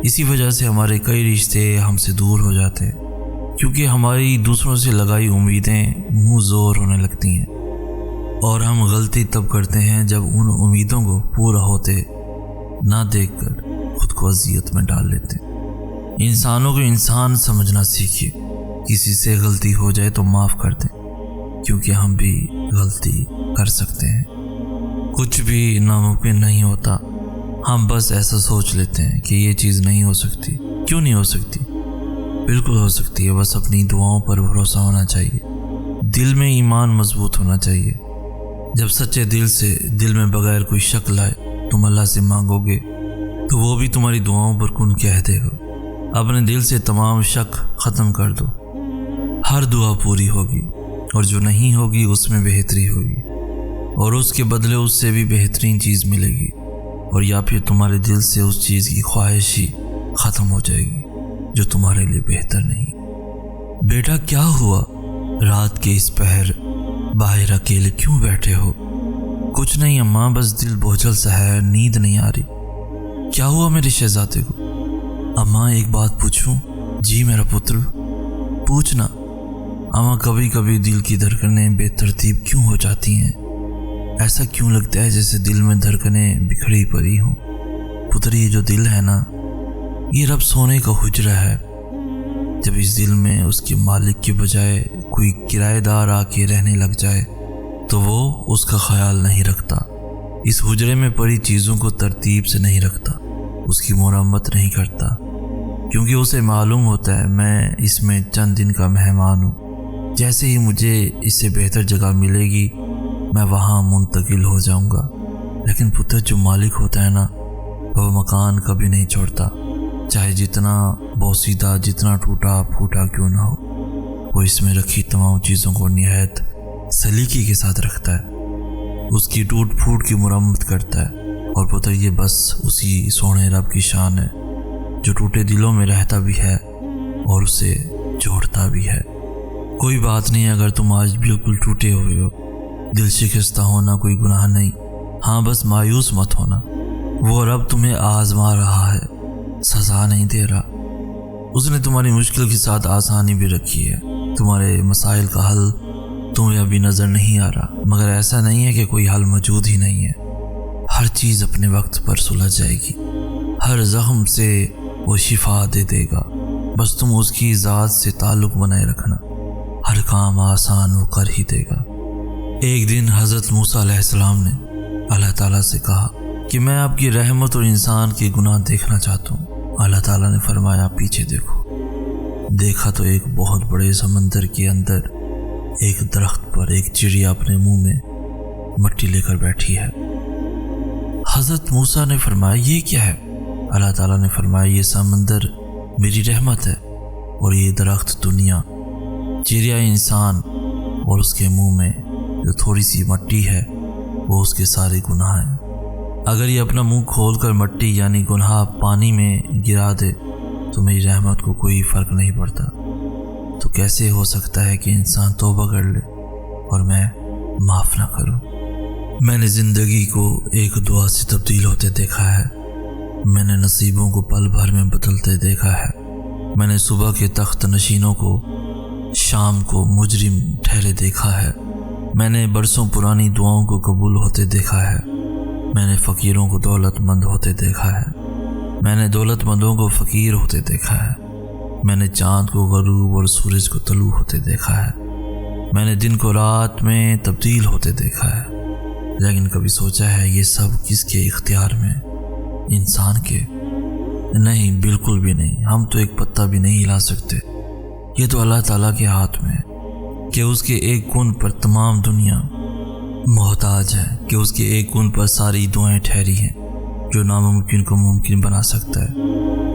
اسی وجہ سے ہمارے کئی رشتے ہم سے دور ہو جاتے ہیں، کیونکہ ہماری دوسروں سے لگائی امیدیں منہ زور ہونے لگتی ہیں، اور ہم غلطی تب کرتے ہیں جب ان امیدوں کو پورا ہوتے نہ دیکھ کر خود کو اذیت میں ڈال لیتے ہیں۔ انسانوں کو انسان سمجھنا سیکھیے۔ کسی سے غلطی ہو جائے تو معاف کر دیں، کیونکہ ہم بھی غلطی کر سکتے ہیں۔ کچھ بھی ناممکن نہیں ہوتا، ہم بس ایسا سوچ لیتے ہیں کہ یہ چیز نہیں ہو سکتی۔ کیوں نہیں ہو سکتی؟ بالکل ہو سکتی ہے، بس اپنی دعاؤں پر بھروسہ ہونا چاہیے، دل میں ایمان مضبوط ہونا چاہیے۔ جب سچے دل سے دل میں بغیر کوئی شک لائے تم اللہ سے مانگو گے تو وہ بھی تمہاری دعاؤں پر کن کہہ دے گا۔ اپنے دل سے تمام شک ختم کر دو، ہر دعا پوری ہوگی، اور جو نہیں ہوگی اس میں بہتری ہوگی، اور اس کے بدلے اس سے بھی بہترین چیز ملے گی، اور یا پھر تمہارے دل سے اس چیز کی خواہش ہی ختم ہو جائے گی جو تمہارے لیے بہتر نہیں۔ بیٹا کیا ہوا؟ رات کے اس پہر باہر اکیلے کیوں بیٹھے ہو؟ کچھ نہیں اماں، بس دل بوجھل سا ہے، نیند نہیں آ رہی۔ کیا ہوا میرے شہزادے کو؟ اماں ایک بات پوچھوں؟ جی میرا پتر، پوچھنا۔ اماں کبھی کبھی دل کی دھڑکنیں بے ترتیب کیوں ہو جاتی ہیں؟ ایسا کیوں لگتا ہے جیسے دل میں دھڑکنیں بکھری پڑی ہوں؟ پتر یہ جو دل ہے نا، یہ رب سونے کا حجرہ ہے۔ جب اس دل میں اس کے مالک کے بجائے کوئی کرایہ دار آ کے رہنے لگ جائے تو وہ اس کا خیال نہیں رکھتا، اس حجرے میں پڑی چیزوں کو ترتیب سے نہیں رکھتا، اس کی مرمت نہیں کرتا، کیونکہ اسے معلوم ہوتا ہے میں اس میں چند دن کا مہمان ہوں، جیسے ہی مجھے اس سے بہتر جگہ ملے گی میں وہاں منتقل ہو جاؤں گا۔ لیکن پتر جو مالک ہوتا ہے نا، وہ مکان کبھی نہیں چھوڑتا، چاہے جتنا بوسیدہ، جتنا ٹوٹا پھوٹا کیوں نہ ہو، وہ اس میں رکھی تمام چیزوں کو نہایت سلیقے کے ساتھ رکھتا ہے، اس کی ٹوٹ پھوٹ کی مرمت کرتا ہے۔ اور پتر یہ بس اسی سونے رب کی شان ہے جو ٹوٹے دلوں میں رہتا بھی ہے اور اسے جوڑتا بھی ہے۔ کوئی بات نہیں اگر تم آج بالکل ٹوٹے ہوئے ہو، دل شکستہ ہونا کوئی گناہ نہیں، ہاں بس مایوس مت ہونا، وہ رب تمہیں آزما رہا ہے، سزا نہیں دے رہا۔ اس نے تمہاری مشکل کے ساتھ آسانی بھی رکھی ہے، تمہارے مسائل کا حل تمہیں ابھی نظر نہیں آ رہا، مگر ایسا نہیں ہے کہ کوئی حل موجود ہی نہیں ہے، ہر چیز اپنے وقت پر سلجھ جائے گی، ہر زخم سے وہ شفا دے دے گا، بس تم اس کی ذات سے تعلق بنائے رکھنا، ہر کام آسان وہ کر ہی دے گا۔ ایک دن حضرت موسیٰ علیہ السلام نے اللہ تعالیٰ سے کہا کہ میں آپ کی رحمت اور انسان کے گناہ دیکھنا چاہتا ہوں۔ اللہ تعالیٰ نے فرمایا پیچھے دیکھو۔ دیکھا تو ایک بہت بڑے سمندر کے اندر ایک درخت پر ایک چڑیا اپنے منہ میں مٹی لے کر بیٹھی ہے۔ حضرت موسیٰ نے فرمایا یہ کیا ہے؟ اللہ تعالیٰ نے فرمایا یہ سمندر میری رحمت ہے اور یہ درخت دنیا، چڑیا انسان، اور اس کے منہ میں جو تھوڑی سی مٹی ہے وہ اس کے سارے گناہ ہیں۔ اگر یہ اپنا منہ کھول کر مٹی یعنی گناہ پانی میں گرا دے تو میری رحمت کو کوئی فرق نہیں پڑتا، تو کیسے ہو سکتا ہے کہ انسان توبہ کر لے اور میں معاف نہ کروں؟ میں نے زندگی کو ایک دعا سے تبدیل ہوتے دیکھا ہے، میں نے نصیبوں کو پل بھر میں بدلتے دیکھا ہے، میں نے صبح کے تخت نشینوں کو شام کو مجرم ٹھہرے دیکھا ہے، میں نے برسوں پرانی دعاؤں کو قبول ہوتے دیکھا ہے، میں نے فقیروں کو دولت مند ہوتے دیکھا ہے، میں نے دولت مندوں کو فقیر ہوتے دیکھا ہے، میں نے چاند کو غروب اور سورج کو طلوع ہوتے دیکھا ہے، میں نے دن کو رات میں تبدیل ہوتے دیکھا ہے، لیکن کبھی سوچا ہے یہ سب کس کے اختیار میں؟ انسان کے؟ نہیں، بالکل بھی نہیں۔ ہم تو ایک پتا بھی نہیں ہلا سکتے، یہ تو اللہ تعالیٰ کے ہاتھ میں ہے کہ اس کے ایک کن پر تمام دنیا محتاج ہے، کہ اس کے ایک کن پر ساری دعائیں ٹھہری ہیں جو ناممکن کو ممکن بنا سکتا ہے۔